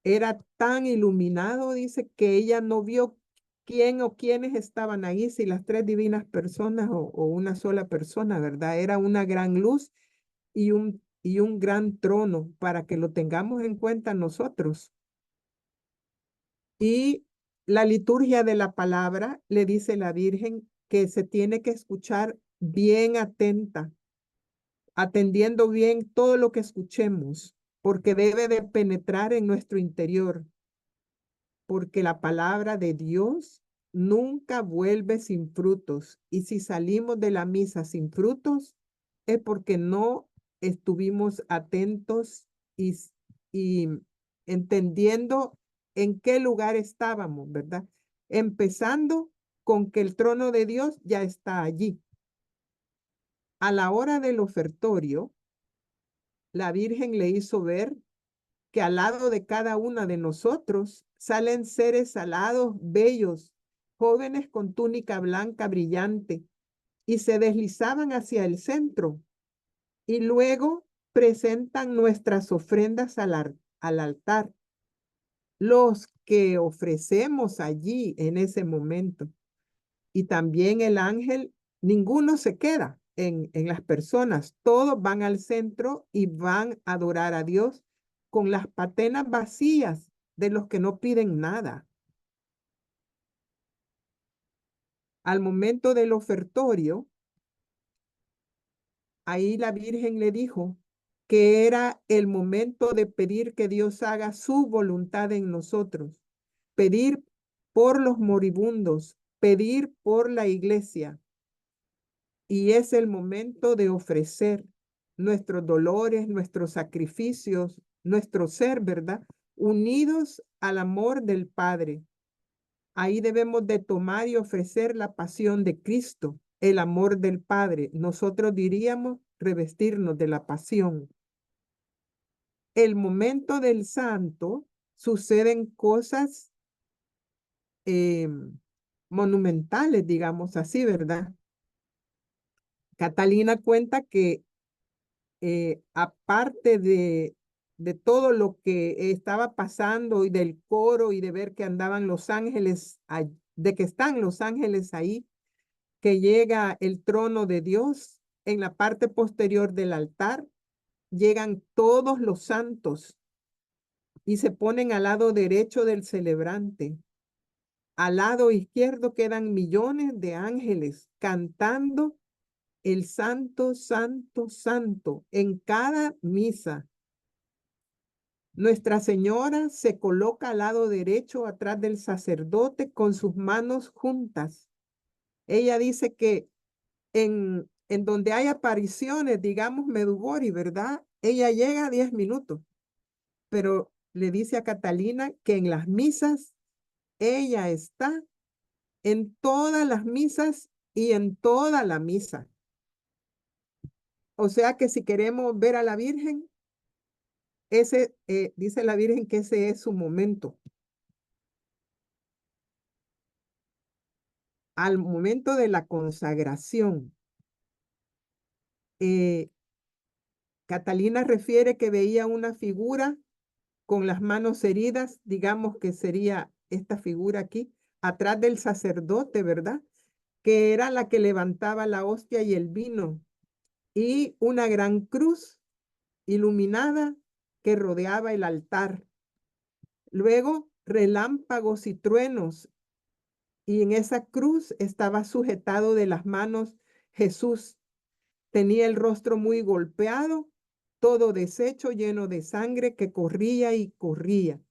Era tan iluminado, dice, que ella no vio quién o quiénes estaban ahí, si las 3 divinas personas o una sola persona, ¿verdad? Era una gran luz y un gran trono, para que lo tengamos en cuenta nosotros. Y la liturgia de la palabra le dice la Virgen que se tiene que escuchar bien atenta, atendiendo bien todo lo que escuchemos, porque debe de penetrar en nuestro interior, porque la palabra de Dios nunca vuelve sin frutos. Y si salimos de la misa sin frutos, es porque no estuvimos atentos y entendiendo en qué lugar estábamos, ¿verdad? Empezando con que el trono de Dios ya está allí. A la hora del ofertorio, la Virgen le hizo ver que al lado de cada una de nosotros salen seres alados, bellos, jóvenes con túnica blanca brillante, y se deslizaban hacia el centro, y luego presentan nuestras ofrendas al altar, los que ofrecemos allí en ese momento. Y también el ángel, ninguno se queda en las personas, todos van al centro y van a adorar a Dios con las patenas vacías de los que no piden nada. Al momento del ofertorio, ahí la Virgen le dijo que era el momento de pedir que Dios haga su voluntad en nosotros, pedir por los moribundos, pedir por la iglesia. Y es el momento de ofrecer nuestros dolores, nuestros sacrificios, nuestro ser, ¿verdad? Unidos al amor del Padre. Ahí debemos de tomar y ofrecer la pasión de Cristo, el amor del Padre. Nosotros diríamos revestirnos de la pasión. El momento del santo suceden cosas monumentales, digamos así, ¿verdad? Catalina cuenta que aparte de todo lo que estaba pasando y del coro y de ver que andaban los ángeles, de que están los ángeles ahí, que llega el trono de Dios en la parte posterior del altar, llegan todos los santos y se ponen al lado derecho del celebrante. Al lado izquierdo quedan millones de ángeles cantando el santo, santo, santo en cada misa. Nuestra Señora se coloca al lado derecho atrás del sacerdote con sus manos juntas. Ella dice que en donde hay apariciones, digamos Medjugorje, ¿verdad? Ella llega a 10 minutos, pero le dice a Catalina que en las misas ella está en todas las misas y en toda la misa. O sea que si queremos ver a la Virgen, dice la Virgen que ese es su momento. Al momento de la consagración, Catalina refiere que veía una figura con las manos heridas, digamos que sería esta figura aquí, atrás del sacerdote, ¿verdad? Que era la que levantaba la hostia y el vino, y una gran cruz iluminada que rodeaba el altar. Luego, relámpagos y truenos, y en esa cruz estaba sujetado de las manos Jesús. Tenía el rostro muy golpeado, todo deshecho, lleno de sangre que corría y corría.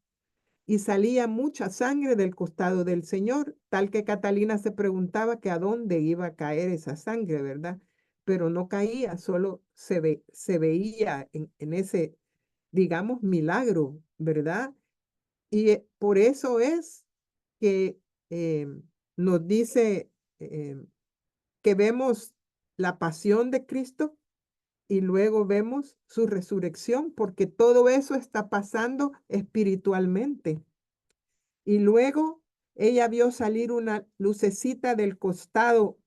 Y salía mucha sangre del costado del Señor, tal que Catalina se preguntaba que a dónde iba a caer esa sangre, ¿verdad? Pero no caía, solo se veía en ese, digamos, milagro, ¿verdad? Y por eso es que nos dice que vemos la pasión de Cristo y luego vemos su resurrección, porque todo eso está pasando espiritualmente. Y luego ella vio salir una lucecita del costado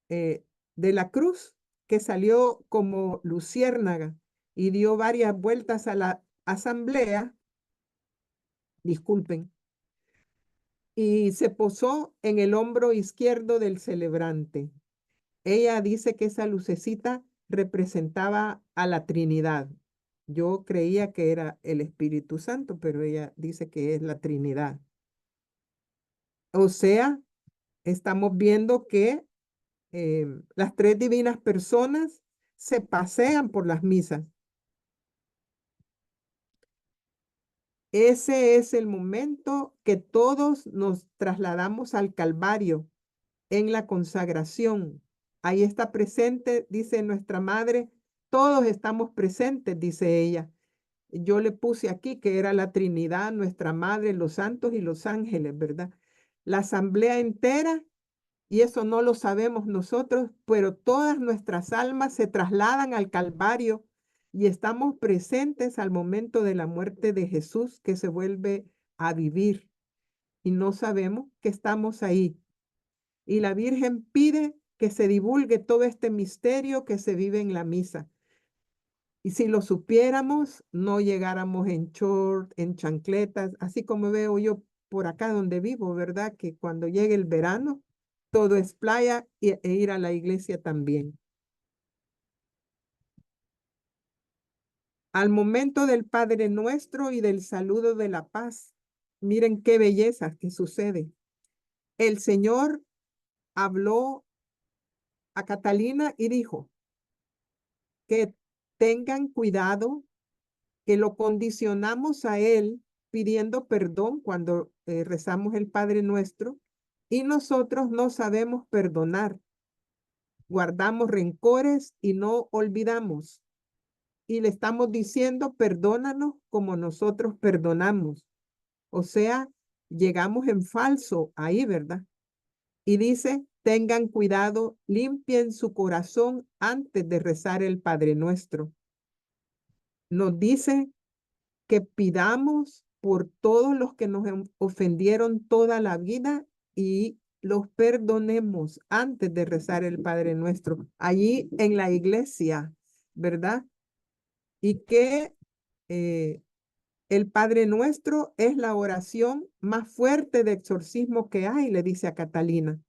de la cruz que salió como luciérnaga y dio varias vueltas a la asamblea, disculpen, y se posó en el hombro izquierdo del celebrante. Ella dice que esa lucecita representaba a la Trinidad. Yo creía que era el Espíritu Santo, pero ella dice que es la Trinidad. O sea, estamos viendo que las tres divinas personas se pasean por las misas. Ese es el momento que todos nos trasladamos al Calvario en la consagración. Ahí está presente, dice nuestra madre, todos estamos presentes, dice ella. yo le puse aquí que era la Trinidad, nuestra Madre, los santos y los ángeles, ¿verdad? La asamblea entera, y eso no lo sabemos nosotros, pero todas nuestras almas se trasladan al Calvario y estamos presentes al momento de la muerte de Jesús, que se vuelve a vivir, y no sabemos que estamos ahí. Y la Virgen pide que se divulgue todo este misterio que se vive en la misa. Y si lo supiéramos, no llegáramos en short, en chancletas, así como veo yo por acá donde vivo, ¿verdad? Que cuando llegue el verano, todo es playa e ir a la iglesia también. Al momento del Padre Nuestro y del saludo de la paz, miren qué belleza que sucede. El Señor habló a Catalina y dijo que tengan cuidado, que lo condicionamos a Él pidiendo perdón cuando rezamos el Padre Nuestro, y nosotros no sabemos perdonar. Guardamos rencores y no olvidamos. Y le estamos diciendo, perdónanos como nosotros perdonamos. O sea, llegamos en falso ahí, ¿verdad? Y dice, tengan cuidado, limpien su corazón antes de rezar el Padre Nuestro. Nos dice que pidamos por todos los que nos ofendieron toda la vida y los perdonemos antes de rezar el Padre Nuestro, allí en la iglesia, ¿verdad? Y que el Padre Nuestro es la oración más fuerte de exorcismo que hay, le dice a Catalina.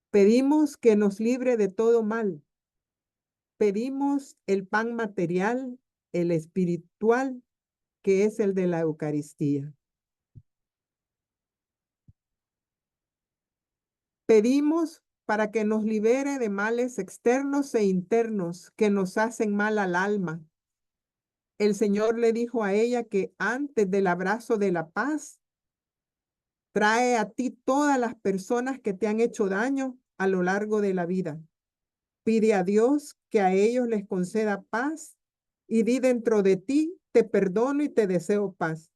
Pedimos que nos libre de todo mal. Pedimos el pan material, el espiritual, que es el de la Eucaristía. Pedimos para que nos libere de males externos e internos que nos hacen mal al alma. El Señor le dijo a ella que antes del abrazo de la paz, trae a ti todas las personas que te han hecho daño a lo largo de la vida. Pide a Dios que a ellos les conceda paz y di dentro de ti, te perdono y te deseo paz.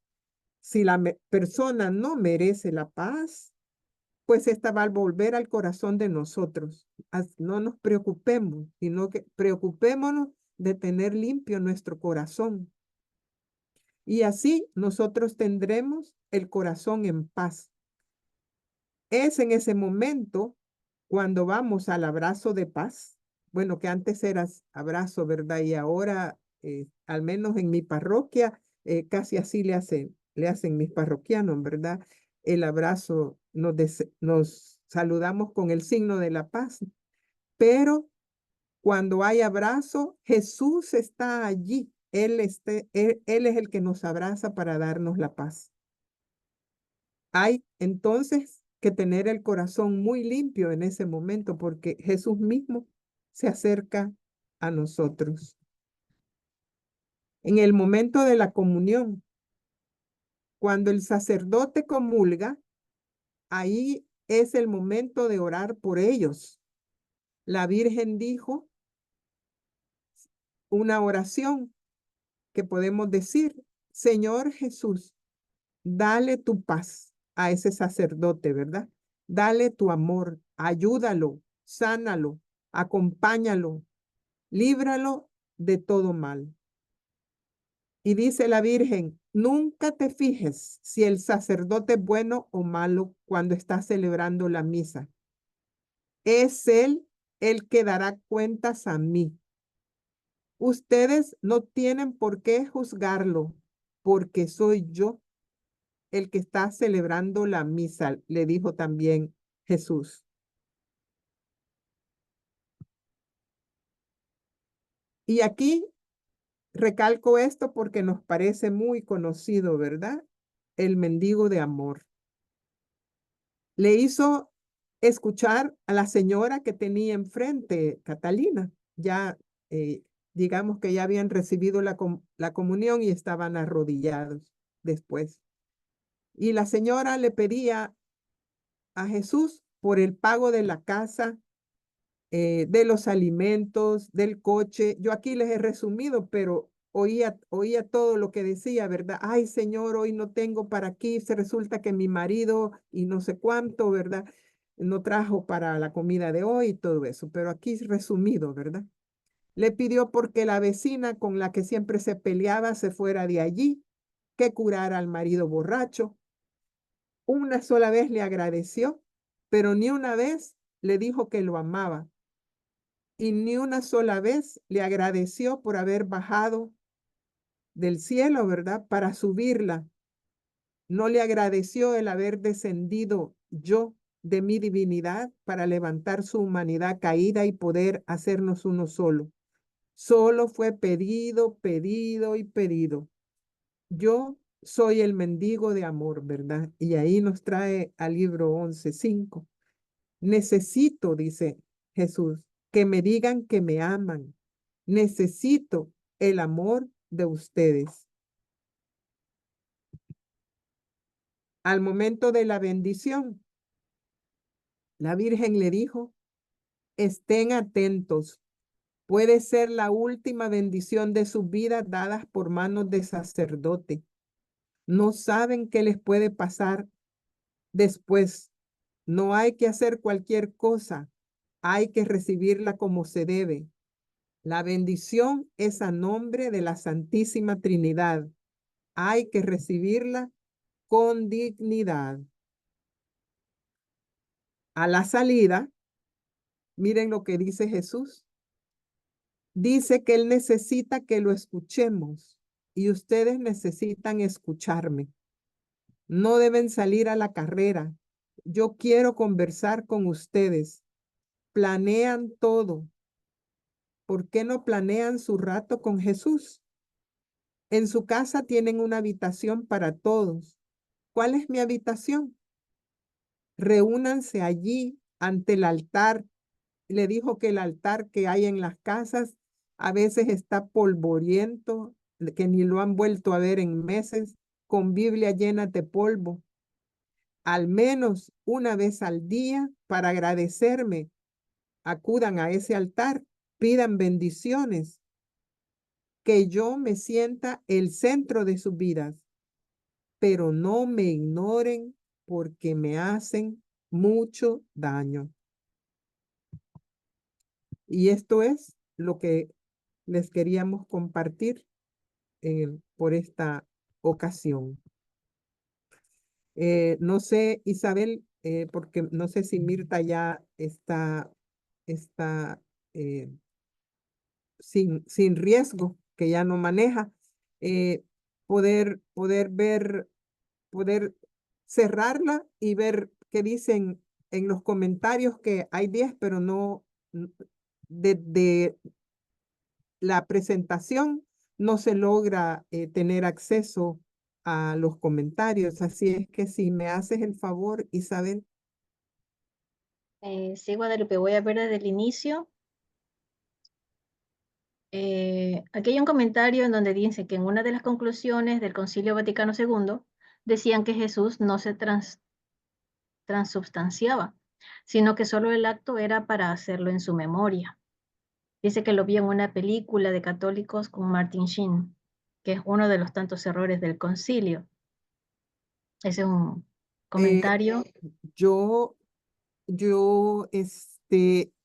Si la persona no merece la paz, pues esta va a volver al corazón de nosotros. No nos preocupemos, sino que preocupémonos de tener limpio nuestro corazón. Y así nosotros tendremos el corazón en paz. Es en ese momento cuando vamos al abrazo de paz. Bueno, que antes era abrazo, ¿verdad? Y ahora, al menos en mi parroquia, casi así le hacen mis parroquianos, ¿verdad? El abrazo, nos saludamos con el signo de la paz. Pero cuando hay abrazo, Jesús está allí. Él es el que nos abraza para darnos la paz. Hay entonces que tener el corazón muy limpio en ese momento porque Jesús mismo se acerca a nosotros. En el momento de la comunión, cuando el sacerdote comulga, ahí es el momento de orar por ellos. La Virgen dijo una oración que podemos decir, Señor Jesús, dale tu paz a ese sacerdote, ¿verdad? Dale tu amor, ayúdalo, sánalo, acompáñalo, líbralo de todo mal. Y dice la Virgen, nunca te fijes si el sacerdote es bueno o malo cuando está celebrando la misa. Es él el que dará cuentas a mí. Ustedes no tienen por qué juzgarlo, porque soy yo el que está celebrando la misa, le dijo también Jesús. Y aquí recalco esto porque nos parece muy conocido, ¿verdad? El mendigo de amor. Le hizo escuchar a la señora que tenía enfrente, Catalina. Ya, digamos que ya habían recibido la comunión y estaban arrodillados después. Y la señora le pedía a Jesús por el pago de la casa, de los alimentos, del coche. Yo aquí les he resumido, pero oía todo lo que decía, ¿verdad? Ay, Señor, hoy no tengo para aquí, se resulta que mi marido y no sé cuánto, ¿verdad? No trajo para la comida de hoy y todo eso, pero aquí es resumido, ¿verdad? Le pidió porque la vecina con la que siempre se peleaba se fuera de allí, que curara al marido borracho. Una sola vez le agradeció, pero ni una vez le dijo que lo amaba. Y ni una sola vez le agradeció por haber bajado del cielo, ¿verdad? Para subirla. No le agradeció el haber descendido yo de mi divinidad para levantar su humanidad caída y poder hacernos uno solo. Solo fue pedido, pedido y pedido. Yo soy el mendigo de amor, ¿verdad? Y ahí nos trae al libro 11:5. Necesito, dice Jesús, que me digan que me aman. Necesito el amor de ustedes. Al momento de la bendición, la Virgen le dijo, estén atentos. Puede ser la última bendición de su vida dadas por manos de sacerdote. No saben qué les puede pasar después. No hay que hacer cualquier cosa. Hay que recibirla como se debe. La bendición es a nombre de la Santísima Trinidad. Hay que recibirla con dignidad. A la salida, miren lo que dice Jesús. Dice que Él necesita que lo escuchemos y ustedes necesitan escucharme. No deben salir a la carrera. Yo quiero conversar con ustedes. Planean todo. ¿Por qué no planean su rato con Jesús? En su casa tienen una habitación para todos. ¿Cuál es mi habitación? Reúnanse allí ante el altar. Le dijo que el altar que hay en las casas a veces está polvoriento, que ni lo han vuelto a ver en meses, con Biblia llena de polvo. Al menos una vez al día, para agradecerme, acudan a ese altar, pidan bendiciones, que yo me sienta el centro de sus vidas, pero no me ignoren porque me hacen mucho daño. Y esto es lo que les queríamos compartir por esta ocasión. No sé, Isabel, porque no sé si Mirta ya está sin riesgo, que ya no maneja, poder cerrarla y ver qué dicen en los comentarios, que hay 10, pero no, de la presentación no se logra tener acceso a los comentarios. Así es que si me haces el favor, Isabel. Sí, Guadalupe, voy a ver desde el inicio. Aquí hay un comentario en donde dice que en una de las conclusiones del Concilio Vaticano II decían que Jesús no se transubstanciaba, sino que solo el acto era para hacerlo en su memoria. Dice que lo vio en una película de católicos con Martin Sheen, que es uno de los tantos errores del concilio. Ese es un comentario. Yo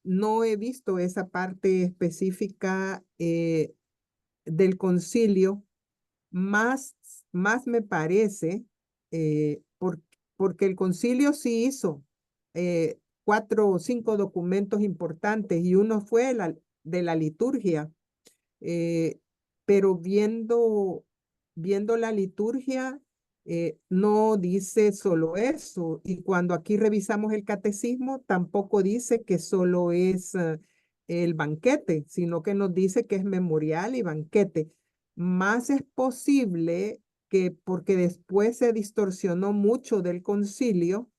no he visto esa parte específica del concilio. Más me parece, porque el concilio sí hizo 4 o 5 documentos importantes y uno fue de la liturgia. Pero viendo la liturgia, no dice solo eso. Y cuando aquí revisamos el catecismo, tampoco dice que solo es el banquete, sino que nos dice que es memorial y banquete. Más es posible que, porque después se distorsionó mucho del concilio,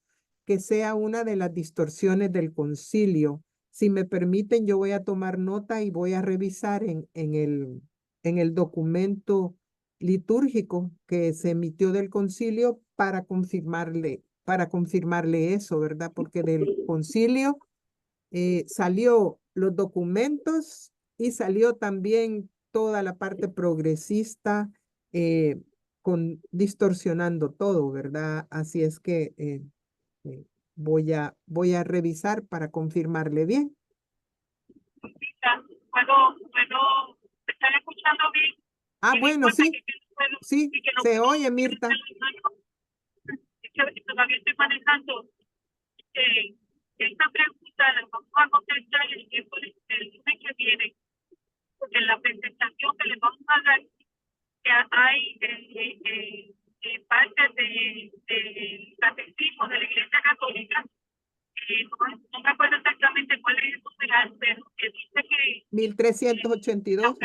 que sea una de las distorsiones del concilio. Si me permiten, yo voy a tomar nota y voy a revisar en el documento litúrgico que se emitió del concilio para confirmarle eso, ¿verdad? Porque del concilio salió los documentos y salió también toda la parte progresista, distorsionando todo, ¿verdad? Así es que voy a revisar para confirmarle bien. ¿Puedo estar escuchando bien? Ah, Y bueno, disculpa sí, sí, y que no se puedo oye, Mirta. que todavía estoy manejando. Esta pregunta la vamos a contestar el lunes que viene, porque en la presentación que le vamos a dar hay parte del catecismo de la Iglesia Católica. No me acuerdo exactamente cuál es el numeral, pero que dice que 1382.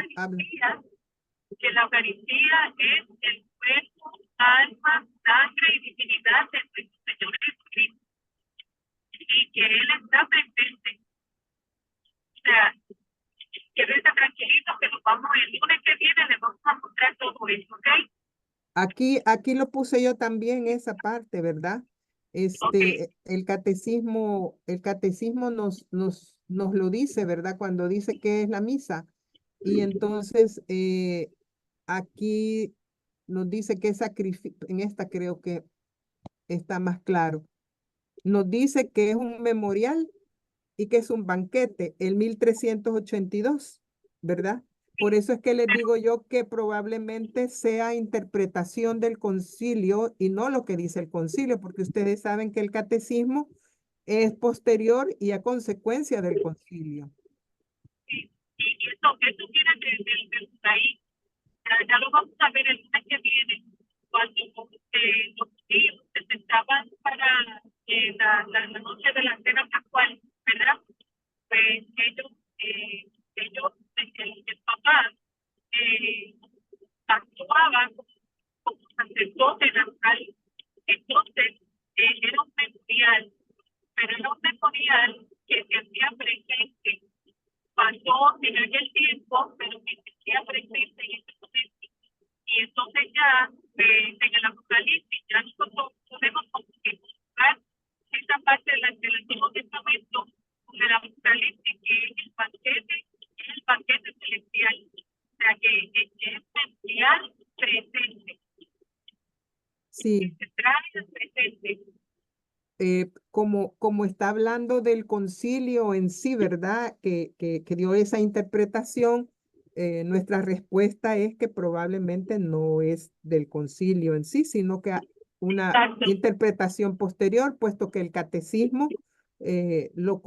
que la Eucaristía es el cuerpo, alma, sangre y divinidad de nuestro Señor Jesucristo, y que Él está presente. O sea, quédense tranquilitos que nos vamos el lunes que viene, les vamos a mostrar todo eso, ¿ok? Aquí lo puse yo también, esa parte, ¿verdad? El catecismo nos lo dice, ¿verdad? Cuando dice que es la misa. Y entonces aquí nos dice que es sacrificio, en esta creo que está más claro. Nos dice que es un memorial y que es un banquete, el 1382, ¿verdad? Por eso es que les digo yo que probablemente sea interpretación del concilio y no lo que dice el concilio, porque ustedes saben que el catecismo es posterior y a consecuencia del concilio. Y eso viene del ahí. Ya lo vamos a ver el lunes que viene, cuando los tíos se sentaban para la noche de la cena pascual, ¿verdad? Pues ellos el papá actuaba como sacerdote natural. Entonces, era un memorial, pero era un memorial que se hacía presente cuando en aquel tiempo, pero que se hacía presente en ese momento. Y entonces ya en el Apocalipsis ya nosotros podemos encontrar esa parte del Antiguo Testamento con el Apocalipsis, que es el banquete celestial. O sea que es memorial presente. Sí. Se trae presente. Como está hablando del concilio en sí, ¿verdad? Que dio esa interpretación, nuestra respuesta es que probablemente no es del concilio en sí, sino que una interpretación posterior, puesto que el catecismo lo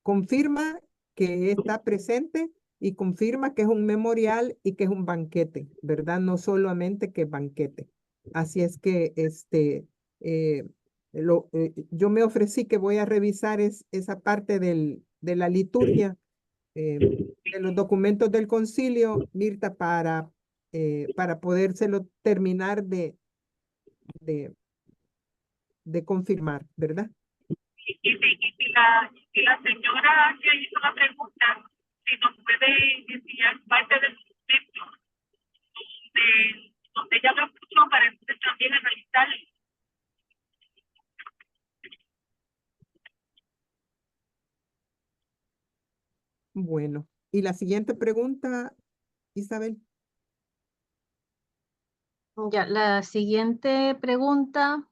confirma que está presente y confirma que es un memorial y que es un banquete, ¿verdad? No solamente que banquete. Así es que yo me ofrecí que voy a revisar esa parte de la liturgia, de los documentos del concilio, Mirta, para podérselo terminar de confirmar, ¿verdad? Y la señora que hizo la pregunta, si nos puede enviar parte del documento donde ella lo puso para entonces también analizar. Bueno, y la siguiente pregunta, Isabel. Ya, la siguiente pregunta,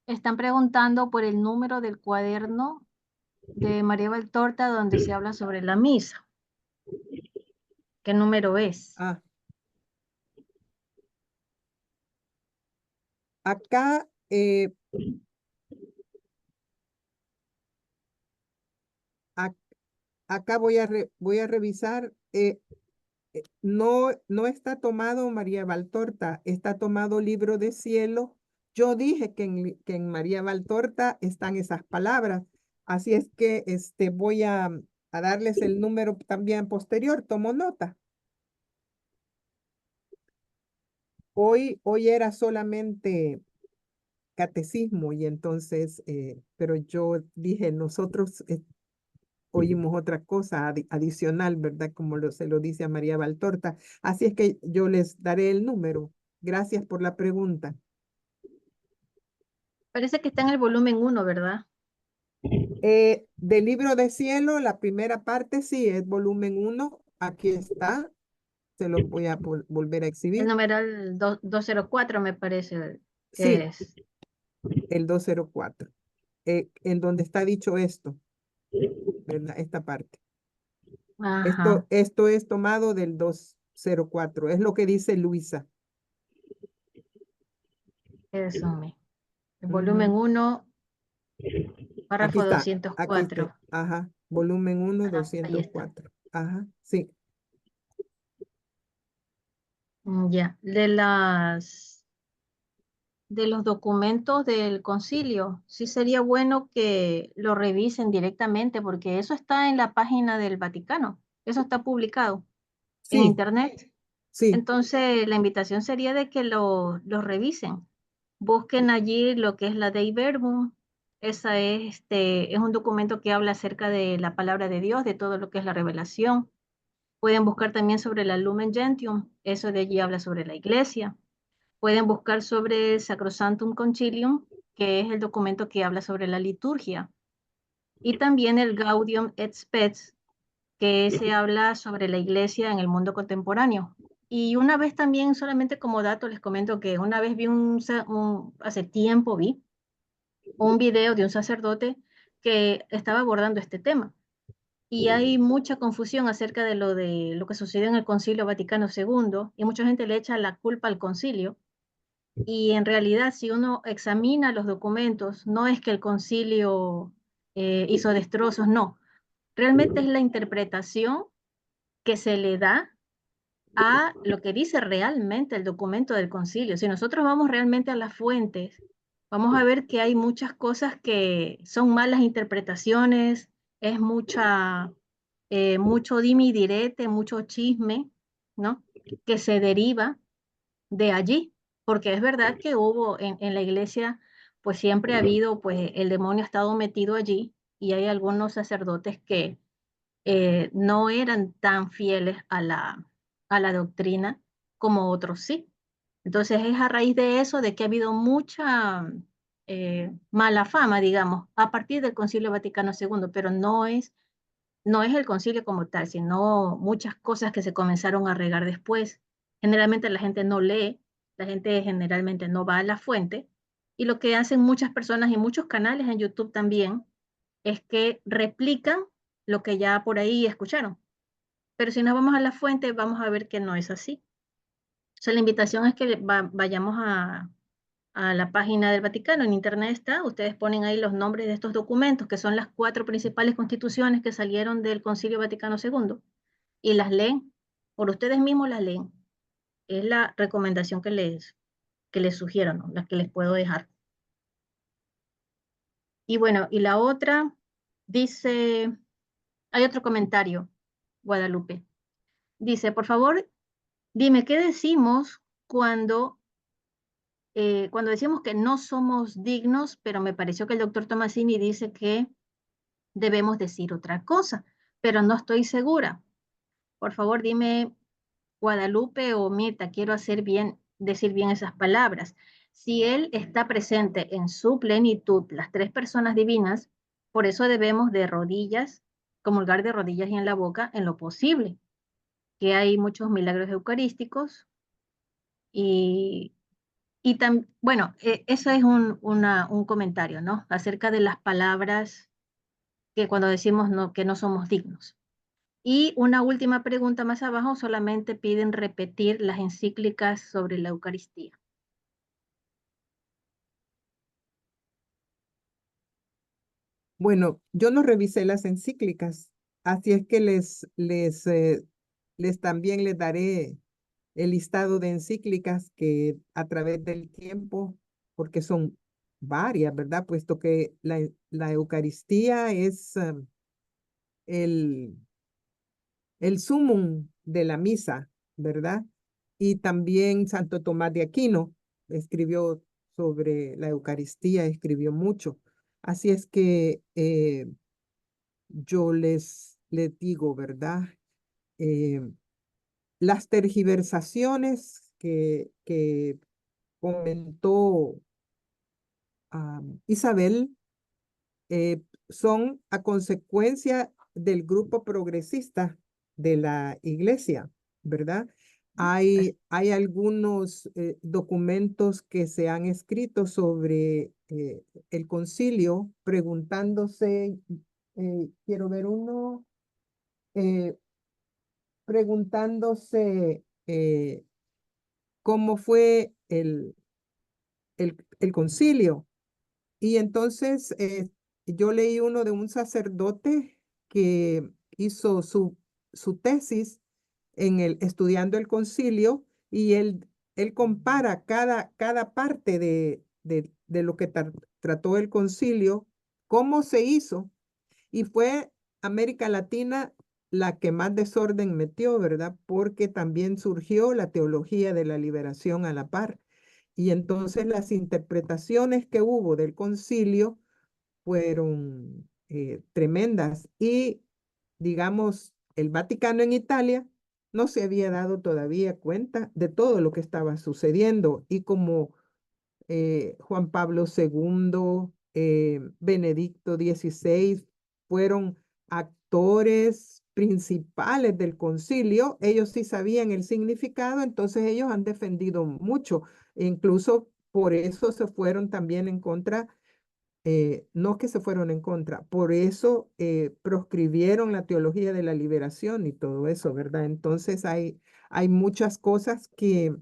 están preguntando por el número del cuaderno de María Valtorta donde se habla sobre la misa. ¿Qué número es? Acá acá voy a revisar. No está tomado María Valtorta, está tomado Libro de Cielo. Yo dije que en María Valtorta están esas palabras, así es que voy a darles el número también posterior, tomo nota. Hoy era solamente catecismo y entonces, pero yo dije, nosotros oímos otra cosa adicional, ¿verdad? Como se lo dice a María Valtorta. Así es que yo les daré el número. Gracias por la pregunta. Parece que está en el volumen 1, ¿verdad? Del Libro de Cielo, la primera parte sí es volumen 1. Aquí está. se los voy a volver a El exhibir. numeral 204 me parece Sí, que es. el 204, en donde está dicho esto, ¿verdad? Esta parte. Ajá, Esto es tomado del 204, es lo que dice Luisa. eso me. El volumen Ujú. 1, Aquí párrafo está, aquí 204. está, ajá, volumen 1, Ahí está. 204, ajá, sí. Ya, de los documentos del concilio, sí sería bueno que lo revisen directamente porque eso está en la página del Vaticano, eso está publicado en Sí, internet. sí, Entonces, la invitación sería de que lo revisen. Busquen allí lo que es la Dei Verbum. Esa es un documento que habla acerca de la palabra de Dios, de todo lo que es la revelación. Pueden buscar también sobre la Lumen Gentium, eso de allí habla sobre la iglesia. Pueden buscar sobre el Sacrosanctum Concilium, que es el documento que habla sobre la liturgia. Y también el Gaudium et Spes, que se habla sobre la iglesia en el mundo contemporáneo. Y una vez también, solamente como dato, les comento que una vez vi hace tiempo vi un video de un sacerdote que estaba abordando este tema. Y hay mucha confusión acerca de lo que sucedió en el Concilio Vaticano II, y mucha gente le echa la culpa al concilio. Y en realidad, si uno examina los documentos, no es que el concilio hizo destrozos, no. Realmente es la interpretación que se le da a lo que dice realmente el documento del concilio. Si nosotros vamos realmente a las fuentes, vamos a ver que hay muchas cosas que son malas interpretaciones, es mucho dime y direte, mucho chisme, ¿no? Que se deriva de allí, porque es verdad que hubo en la iglesia, pues siempre ha habido, pues el demonio ha estado metido allí y hay algunos sacerdotes que no eran tan fieles a la doctrina como otros sí. Entonces es a raíz de eso de que ha habido mucha mala fama, digamos, a partir del Concilio Vaticano II, pero no es el concilio como tal, sino muchas cosas que se comenzaron a regar después. Generalmente la gente no lee, la gente generalmente no va a la fuente, y lo que hacen muchas personas y muchos canales en YouTube también es que replican lo que ya por ahí escucharon. Pero si nos vamos a la fuente, vamos a ver que no es así. O sea, la invitación es que vayamos a la página del Vaticano, en internet está, ustedes ponen ahí los nombres de estos documentos, que son las 4 principales constituciones que salieron del Concilio Vaticano II, y las leen, por ustedes mismos las leen. Es la recomendación que les sugiero, ¿no? La que les puedo dejar. Y bueno, y la otra dice, hay otro comentario, Guadalupe. Dice, por favor, dime, ¿qué decimos cuando decimos que no somos dignos, pero me pareció que el doctor Tomasini dice que debemos decir otra cosa, pero no estoy segura? Por favor, dime, Guadalupe o Mirta, quiero decir bien esas palabras. Si Él está presente en su plenitud, las 3 personas divinas, por eso debemos de rodillas, comulgar de rodillas y en la boca en lo posible, que hay muchos milagros eucarísticos y bueno, eso es un comentario, ¿no? Acerca de las palabras que cuando decimos que no somos dignos. Y una última pregunta más abajo, solamente piden repetir las encíclicas sobre la Eucaristía. Bueno, yo no revisé las encíclicas, así es que también les daré el listado de encíclicas que a través del tiempo, porque son varias, ¿verdad? Puesto que la Eucaristía es el, el sumum de la misa, ¿verdad? Y también Santo Tomás de Aquino escribió sobre la Eucaristía, escribió mucho. Así es que yo les digo, ¿verdad? Eh, las tergiversaciones que comentó Isabel son a consecuencia del grupo progresista de la iglesia, ¿verdad? Hay algunos documentos que se han escrito sobre el concilio, preguntándose, quiero ver uno, preguntándose cómo fue el concilio. Y entonces yo leí uno de un sacerdote que hizo su tesis estudiando el concilio, y él compara cada parte de lo que trató el concilio, cómo se hizo, y fue América Latina la que más desorden metió, ¿verdad? Porque también surgió la teología de la liberación a la par. Y entonces las interpretaciones que hubo del concilio fueron tremendas. Y, digamos, el Vaticano en Italia no se había dado todavía cuenta de todo lo que estaba sucediendo. Y como Juan Pablo II, Benedicto XVI fueron actores principales del concilio, ellos sí sabían el significado, entonces ellos han defendido mucho. E incluso por eso se fueron también en contra, no que se fueron en contra, por eso proscribieron la teología de la liberación y todo eso, ¿verdad? Entonces hay muchas cosas que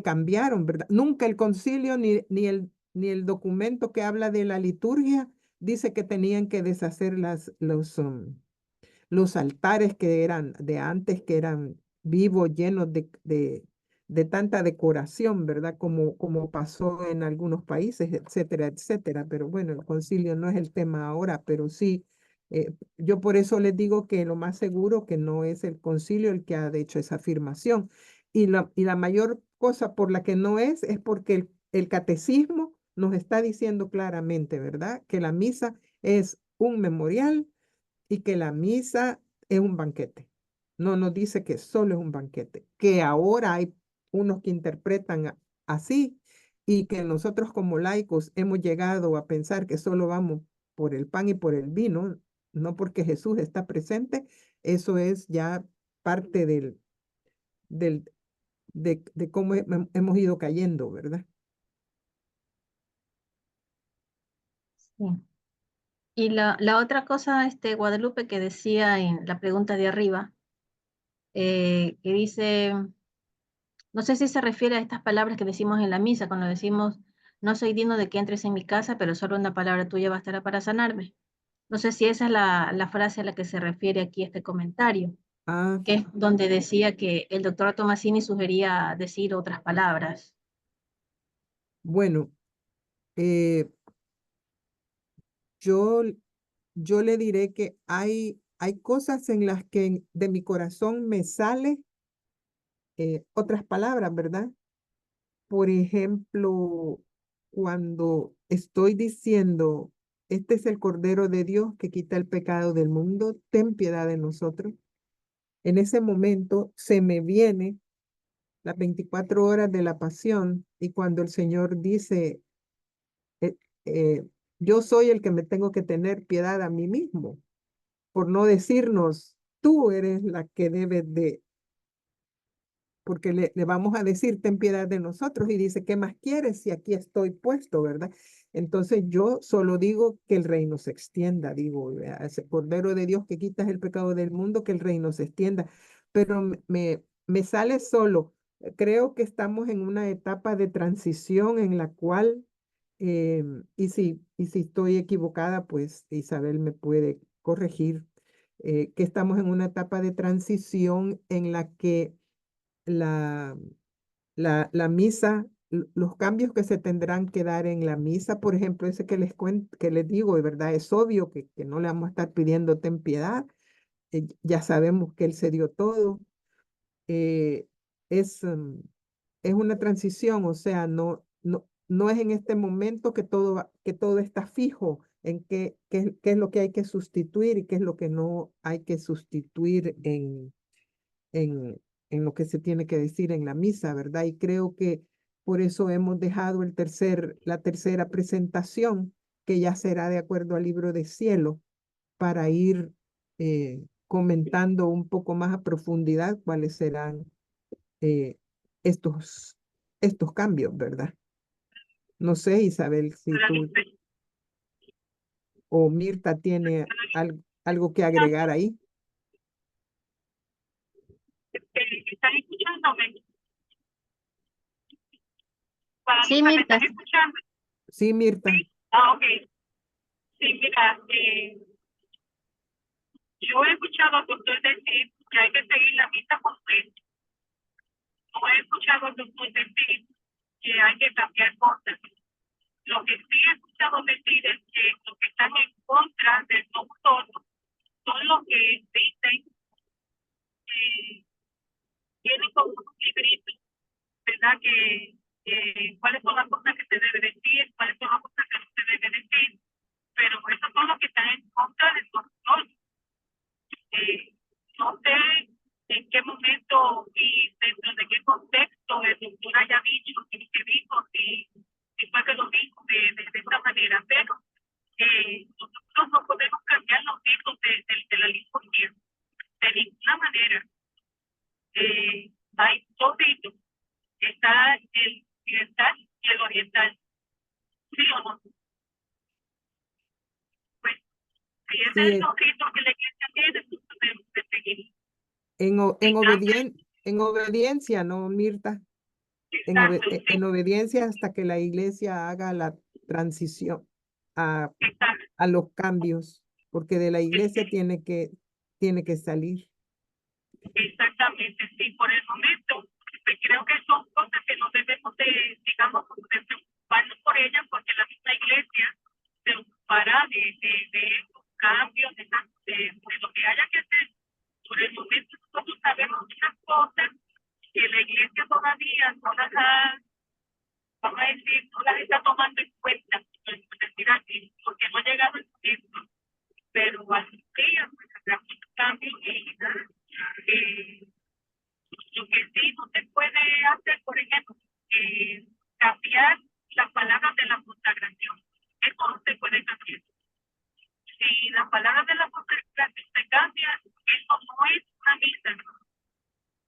cambiaron, ¿verdad? Nunca el concilio ni el documento que habla de la liturgia dice que tenían que deshacer los altares que eran de antes, que eran vivos, llenos de tanta decoración, ¿verdad? Como pasó en algunos países, etcétera, etcétera. Pero bueno, el concilio no es el tema ahora, pero sí, yo por eso les digo que lo más seguro que no es el concilio el que ha hecho esa afirmación. Y la mayor cosa por la que no es porque el catecismo nos está diciendo claramente, ¿verdad? Que la misa es un memorial y que la misa es un banquete. No nos dice que solo es un banquete, que ahora hay unos que interpretan así, y que nosotros como laicos hemos llegado a pensar que solo vamos por el pan y por el vino, no porque Jesús está presente. Eso es ya parte de cómo hemos ido cayendo, ¿verdad? Sí. Y la otra cosa, Guadalupe, que decía en la pregunta de arriba, que dice, no sé si se refiere a estas palabras que decimos en la misa, cuando decimos, no soy digno de que entres en mi casa, pero solo una palabra tuya bastará para sanarme. No sé si esa es la frase a la que se refiere aquí este comentario, Ah, que es donde decía que el doctor Tomasini sugería decir otras palabras. bueno, eh, yo, yo le diré que hay cosas en las que de mi corazón me sale otras palabras, ¿verdad? Por ejemplo, cuando estoy diciendo, este es el Cordero de Dios que quita el pecado del mundo, ten piedad de nosotros. En ese momento se me viene las 24 horas de la pasión, y cuando el Señor dice, eh, eh, yo soy el que me tengo que tener piedad a mí mismo, por no decirnos, tú eres la que debes de, porque le vamos a decir, ten piedad de nosotros, y dice, ¿qué más quieres si aquí estoy puesto, verdad? Entonces yo solo digo que el reino se extienda, digo, ese Cordero de Dios que quitas el pecado del mundo, que el reino se extienda, pero me sale solo. Creo que estamos en una etapa de transición en la cual, y si estoy equivocada, pues Isabel me puede corregir, que estamos en una etapa de transición en la que la, la misa, los cambios que se tendrán que dar en la misa, por ejemplo, ese que que les digo, de verdad es obvio que no le vamos a estar pidiendo ten piedad, ya sabemos que Él se dio todo, eh, es, es una transición, o sea, no es en este momento que todo está fijo en qué es lo que hay que sustituir y qué es lo que no hay que sustituir en, en lo que se tiene que decir en la misa, ¿verdad? Y creo que por eso hemos dejado la tercera presentación, que ya será de acuerdo al libro de cielo, para ir comentando un poco más a profundidad cuáles serán estos cambios, ¿verdad? No sé, Isabel, si tú o Mirta tiene algo que agregar ahí. ¿Están escuchándome? Sí, ¿Me Mirta. están escuchando? Sí, Mirta. Ok. Sí, mira, yo he escuchado al doctor decir que hay que seguir la misa completa. No he escuchado al doctor decir que hay que cambiar cosas. Lo que sí he escuchado decir es que los que están en contra del doctor son los que dicen que tienen como un librito, ¿verdad? Que cuáles son las cosas que se debe decir, cuáles son las cosas que no se debe decir, pero esos son los que están en contra del doctor. No sé en qué momento y dentro de qué contexto el doctor haya dicho y qué dijo, si fue que lo dijo de esta manera, pero nosotros no podemos cambiar los ritos de la liturgia de ninguna manera. Hay dos ritos, está el occidental y el oriental, ¿sí o no? Pues si ese Sí, es el rito que la iglesia tiene, pues debemos de seguir. en obediencia, ¿no, Mirta? Exacto, sí, En obediencia hasta que la iglesia haga la transición a exacto. los cambios, porque de la iglesia tiene que salir. Exactamente, sí, por el momento, pues creo que son cosas que no debemos de, digamos, de preocuparnos por ellas, porque la misma iglesia se ocupará de esos cambios, de lo que haya que hacer. Por el momento nosotros sabemos muchas cosas que la iglesia todavía no las ha, vamos a decir, no las está tomando en cuenta, por decir así, porque no ha llegado el tiempo. Pero al día, pues, habrá muchos cambios y lo que sí no se puede hacer, por ejemplo, cambiar las palabras de la consagración. Eso no se puede cambiar. Si las palabras de la consagración se cambian, eso no es una misa,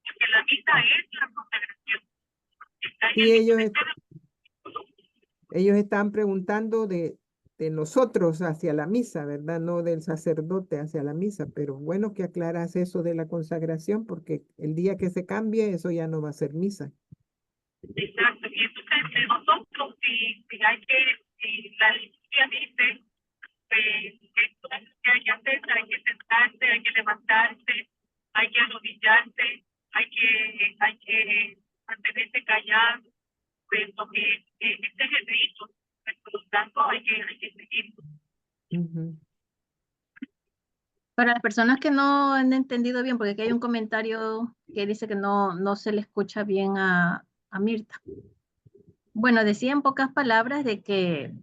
porque la misa es la consagración. Está en Sí, el documento ellos están preguntando de nosotros hacia la misa, ¿verdad? No del sacerdote hacia la misa, pero bueno que aclaras eso de la consagración, porque el día que se cambie, eso ya no va a ser misa. Exacto, y entonces de nosotros, si la liturgia dice que esto es lo que hay que hacer, hay que sentarse, hay que levantarse, hay que arrodillarse, hay que mantenerse callado, pues lo que este es el rito, pues, por lo tanto hay que seguirlo. Para las personas que no han entendido bien, porque aquí hay un comentario que dice que no se le escucha bien a Mirta. Bueno, decía en pocas palabras de que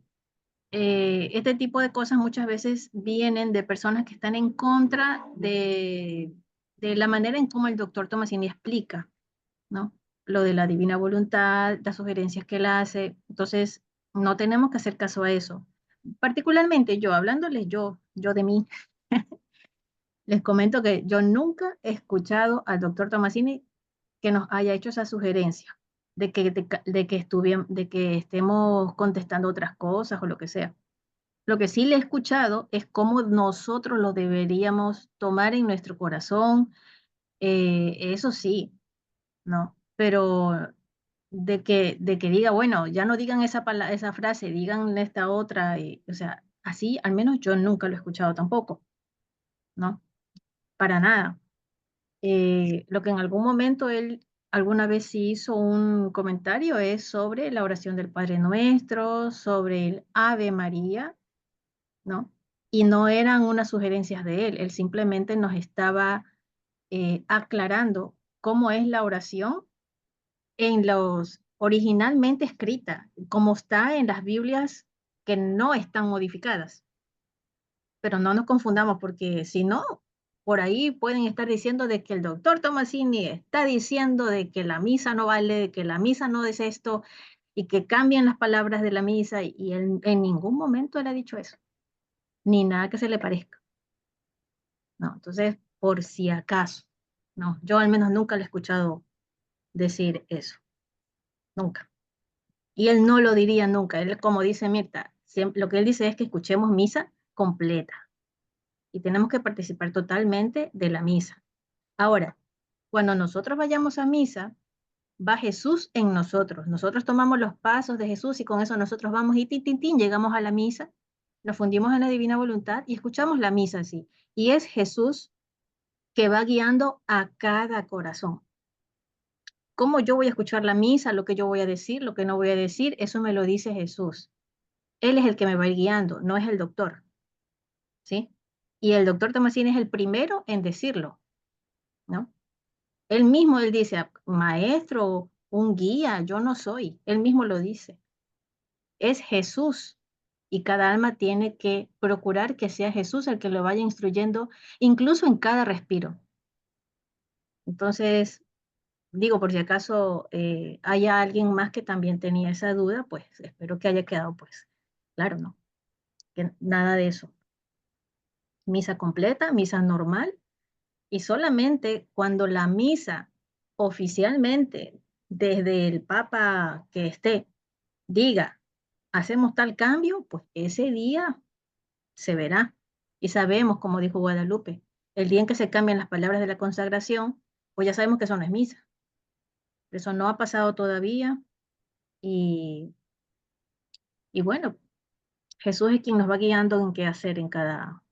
este tipo de cosas muchas veces vienen de personas que están en contra de la manera en cómo el doctor Tomasini explica, ¿no? Lo de la divina voluntad, las sugerencias que él hace. Entonces, no tenemos que hacer caso a eso. Particularmente yo, hablándoles yo de mí, les comento que yo nunca he escuchado al doctor Tomasini que nos haya hecho esa sugerencia de que estemos contestando otras cosas o lo que sea. Lo que sí le he escuchado es cómo nosotros lo deberíamos tomar en nuestro corazón, eso sí, ¿no? Pero de que diga, bueno, ya no digan esa frase, digan esta otra, o sea, así al menos yo nunca lo he escuchado tampoco, ¿no? Para nada. Lo que en algún momento él alguna vez sí hizo un comentario es sobre la oración del Padre Nuestro, sobre el Ave María, ¿no? Y no eran unas sugerencias de él, él simplemente nos estaba aclarando cómo es la oración en los originalmente escrita, como está en las Biblias que no están modificadas. Pero no nos confundamos porque si no, por ahí pueden estar diciendo de que el doctor Tomasini está diciendo de que la misa no vale, de que la misa no es esto y que cambien las palabras de la misa y él en ningún momento él ha dicho eso, ni nada que se le parezca. No, entonces, por si acaso, no, yo al menos nunca lo he escuchado decir eso, nunca. Y él no lo diría nunca. Él, como dice Mirta, siempre, lo que él dice es que escuchemos misa completa y tenemos que participar totalmente de la misa. Ahora, cuando nosotros vayamos a misa, va Jesús en nosotros. Nosotros tomamos los pasos de Jesús y con eso nosotros vamos y tin, tin, tin, llegamos a la misa, nos fundimos en la divina voluntad y escuchamos la misa así. Y es Jesús que va guiando a cada corazón. ¿Cómo yo voy a escuchar la misa, lo que yo voy a decir, lo que no voy a decir? Eso me lo dice Jesús. Él es el que me va a ir guiando, no es el doctor, ¿sí? Y el doctor Tomasini es el primero en decirlo, ¿no? Él mismo, él dice, maestro, un guía, yo no soy. Él mismo lo dice. Es Jesús. Y cada alma tiene que procurar que sea Jesús el que lo vaya instruyendo, incluso en cada respiro. Entonces, digo, por si acaso haya alguien más que también tenía esa duda, pues espero que haya quedado, pues, claro, ¿no? Que nada de eso. Misa completa, misa normal, y solamente cuando la misa oficialmente, desde el Papa que esté, diga, hacemos tal cambio, pues ese día se verá. Y sabemos, como dijo Guadalupe, el día en que se cambian las palabras de la consagración, pues ya sabemos que eso no es misa. Eso no ha pasado todavía y, y bueno, Jesús es quien nos va guiando en qué hacer en cada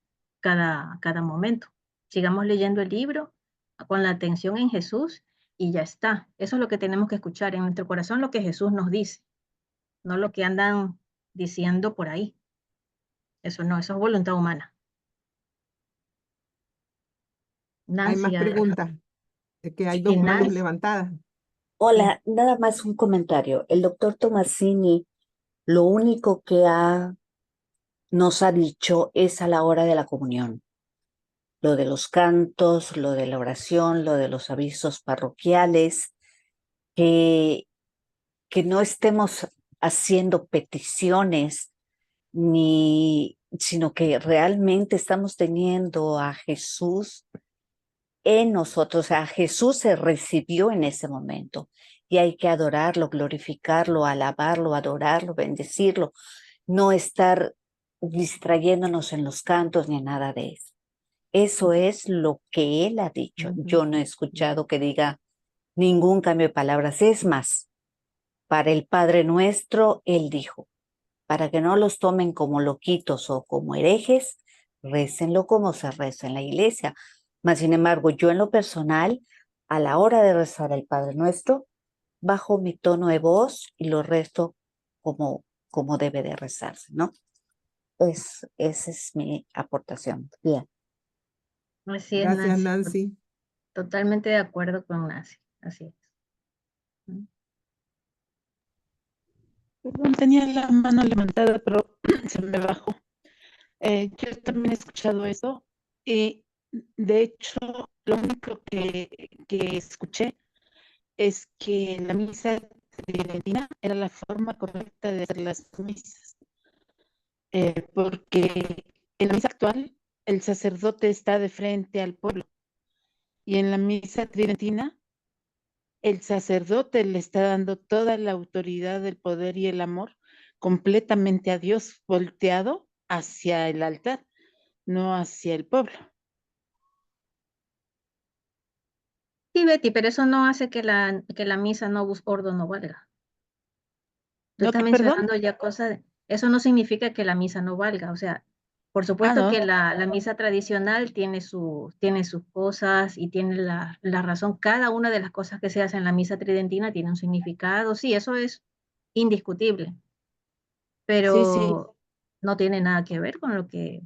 momento. Sigamos leyendo el libro con la atención en Jesús y ya está. Eso es lo que tenemos que escuchar en nuestro corazón, lo que Jesús nos dice, no lo que andan diciendo por ahí. Eso no, eso es voluntad humana. Hay más Nancy, preguntas, que hay sí, dos manos Nancy. levantadas. Hola, nada más un comentario. El doctor Tomasini, lo único que nos ha dicho es a la hora de la comunión. Lo de los cantos, lo de la oración, lo de los avisos parroquiales, que no estemos haciendo peticiones, sino que realmente estamos teniendo a Jesús en nosotros. O sea, Jesús se recibió en ese momento y hay que adorarlo, glorificarlo, alabarlo, adorarlo, bendecirlo, no estar distrayéndonos en los cantos ni nada de eso. Eso es lo que él ha dicho. Yo no he escuchado que diga ningún cambio de palabras. Es más, para el Padre Nuestro, él dijo, para que no los tomen como loquitos o como herejes, récenlo como se reza en la iglesia. Mas, sin embargo, yo en lo personal, a la hora de rezar el Padre Nuestro, bajo mi tono de voz y lo rezo como debe de rezarse, ¿no? Esa es mi aportación. Bien. Así es, Gracias, Nancy. Nancy. Totalmente de acuerdo con Nancy. Así es. Perdón, tenía la mano levantada, pero se me bajó. Yo también he escuchado eso. Y de hecho, lo único que escuché es que la misa tridentina era la forma correcta de hacer las misas. Porque en la misa actual el sacerdote está de frente al pueblo y en la misa tridentina el sacerdote le está dando toda la autoridad, el poder y el amor completamente a Dios, volteado hacia el altar, no hacia el pueblo. Sí, Betty, pero eso no hace que la misa Novus Ordo no valga. Tú ¿No estás que perdón? mencionando ya cosas, eso no significa que la misa no valga, o sea, por supuesto no. que la misa tradicional tiene sus cosas y tiene la razón, cada una de las cosas que se hace en la misa tridentina tiene un significado, sí, eso es indiscutible, Sí, sí. pero no tiene nada que ver con lo que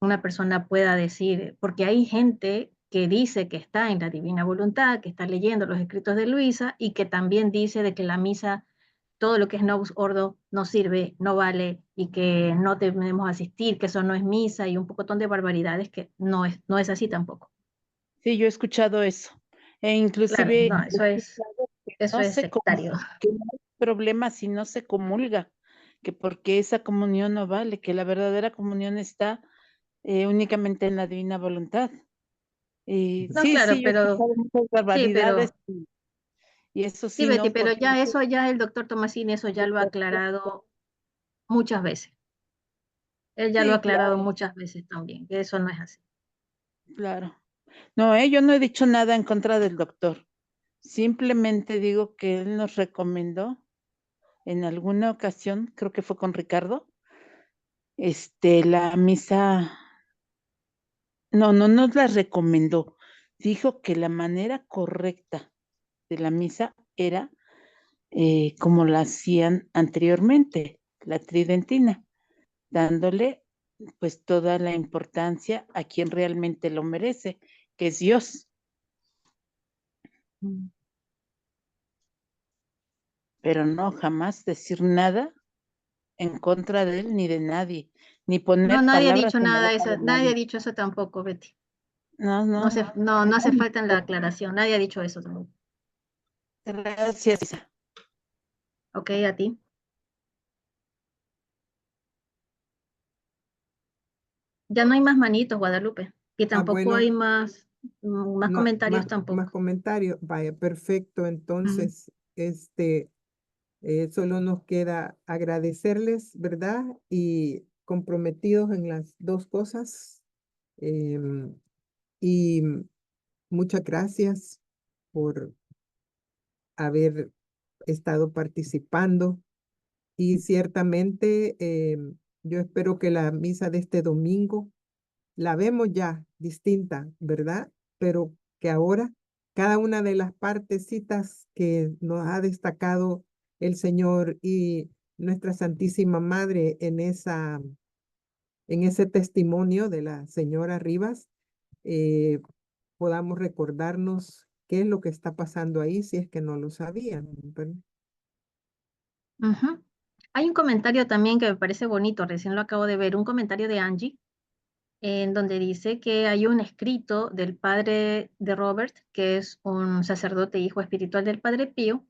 una persona pueda decir, porque hay gente que dice que está en la divina voluntad, que está leyendo los escritos de Luisa y que también dice de que la misa, todo lo que es Novus Ordo no sirve, no vale y que no debemos asistir, que eso no es misa y un pocotón de barbaridades que no es así tampoco. Sí, yo he escuchado eso. E Claro, inclusive no, he escuchado que eso no es se sectario. que no hay problema si no se comulga, que porque esa comunión no vale, que la verdadera comunión está únicamente en la divina voluntad. No, Sí, claro, sí, yo he pero escuchado muchas sí, barbaridades pero Y eso Sí, sí, Betty, no, pero porque ya eso, ya el doctor Tomasini, eso ya lo ha aclarado muchas veces. Él ya lo ha sí, aclarado claro, muchas veces también, que eso no es así. claro. No, yo no he dicho nada en contra del doctor. Simplemente digo que él nos recomendó en alguna ocasión, creo que fue con Ricardo, la misa, no nos la recomendó. Dijo que la manera correcta de la misa era como la hacían anteriormente, la tridentina, dándole pues toda la importancia a quien realmente lo merece, que es Dios. Pero no jamás decir nada en contra de él ni de nadie, ni No, poner nadie ha palabras dicho en la nada de boca eso, de nadie ha nadie. dicho eso tampoco, Betty. No, No no. no hace falta en la aclaración, nadie ha dicho eso tampoco. Gracias, Isa. Ok, a ti. Ya no hay más manitos, Guadalupe. Y tampoco hay Bueno, más no, comentarios más tampoco. comentarios. Vaya, perfecto. Entonces, solo nos queda agradecerles, ¿verdad? Y comprometidos en las dos cosas. Y muchas gracias por haber estado participando. Y ciertamente yo espero que la misa de este domingo la vemos ya distinta, ¿verdad? Pero que ahora cada una de las partecitas que nos ha destacado el Señor y nuestra Santísima Madre en ese testimonio de la señora Rivas, eh, podamos recordarnos qué es lo que está pasando ahí, si es que no lo sabían, ¿verdad? Ujú. Hay un comentario también que me parece bonito, recién lo acabo de ver, un comentario de Angie, en donde dice que hay un escrito del padre de Robert, que es un sacerdote hijo espiritual del padre Pío,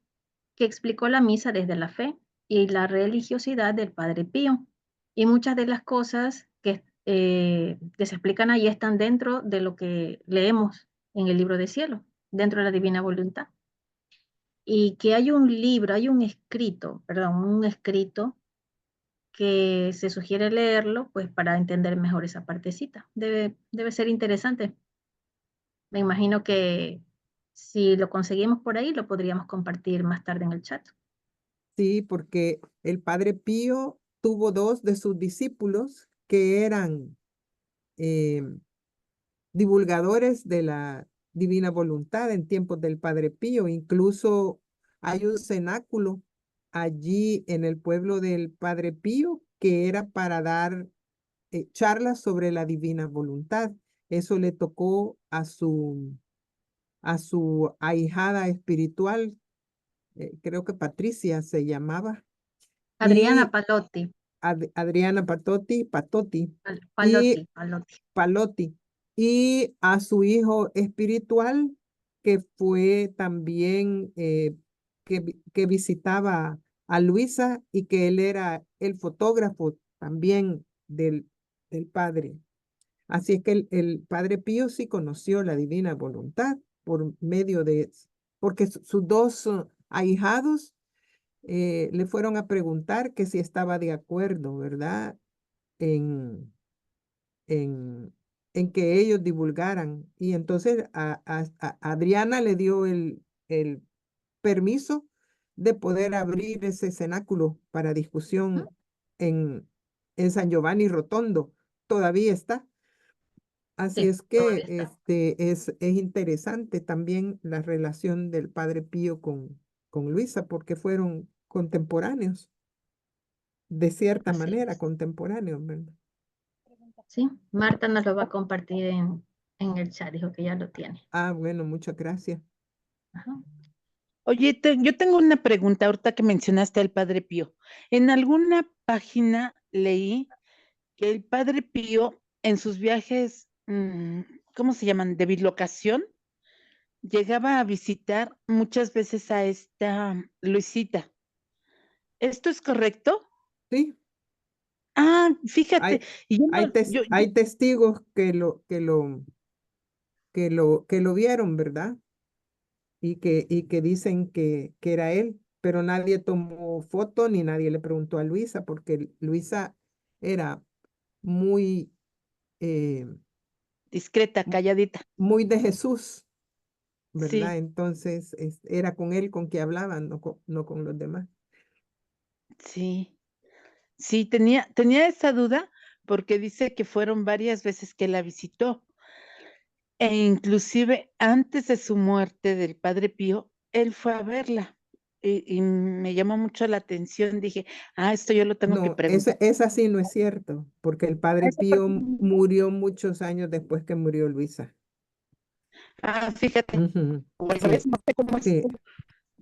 que explicó la misa desde la fe y la religiosidad del padre Pío. Y muchas de las cosas que se explican ahí están dentro de lo que leemos en el libro de cielo, dentro de la divina voluntad. Y que hay un libro, hay un escrito, perdón, un escrito que se sugiere leerlo, pues para entender mejor esa partecita. Debe ser interesante. Me imagino que si lo conseguimos por ahí, lo podríamos compartir más tarde en el chat. Sí, porque el Padre Pío tuvo dos de sus discípulos que eran divulgadores de la divina voluntad en tiempos del Padre Pío. Incluso hay un cenáculo allí en el pueblo del Padre Pío que era para dar charlas sobre la divina voluntad. Eso le tocó a su ahijada espiritual, creo que Patricia se llamaba, Adriana y Palotti, Adriana Patotti, y Palotti. Palotti, y a su hijo espiritual, que fue también, que visitaba a Luisa y que él era el fotógrafo también del padre. Así es que el padre Pío sí conoció la divina voluntad por medio de, porque sus dos ahijados le fueron a preguntar que si estaba de acuerdo, ¿verdad? En, en, en que ellos divulgaran. Y entonces a Adriana le dio el permiso de poder abrir ese cenáculo para discusión en San Giovanni Rotondo. Todavía está. Así Sí, es que todavía está. es interesante también la relación del padre Pío con Luisa, porque fueron contemporáneos, de cierta Así manera es. contemporáneos, ¿verdad? Sí, Marta nos lo va a compartir en el chat, dijo que ya lo tiene. Ah, bueno, muchas gracias. Ajá. Oye, yo tengo una pregunta ahorita que mencionaste al Padre Pío. En alguna página leí que el Padre Pío en sus viajes, ¿cómo se llaman? De bilocación, llegaba a visitar muchas veces a esta Luisita. ¿Esto es correcto? Sí, Ah, fíjate, hay, y yo hay, no, hay testigos que lo vieron, ¿verdad? y que dicen que era él, pero nadie tomó foto ni nadie le preguntó a Luisa, porque Luisa era muy, Discreta, calladita. muy de Jesús, ¿verdad? Sí, Entonces era con él con que hablaban, no con los demás. sí. Sí, tenía esa duda porque dice que fueron varias veces que la visitó. E inclusive antes de su muerte del Padre Pío, él fue a verla. Y me llamó mucho la atención. Dije, esto yo lo tengo que No, preguntar. esa sí no es cierto, porque el Padre Pío murió muchos años después que murió Luisa. Fíjate, Ujú, pues, sí, no sé cómo es. sí,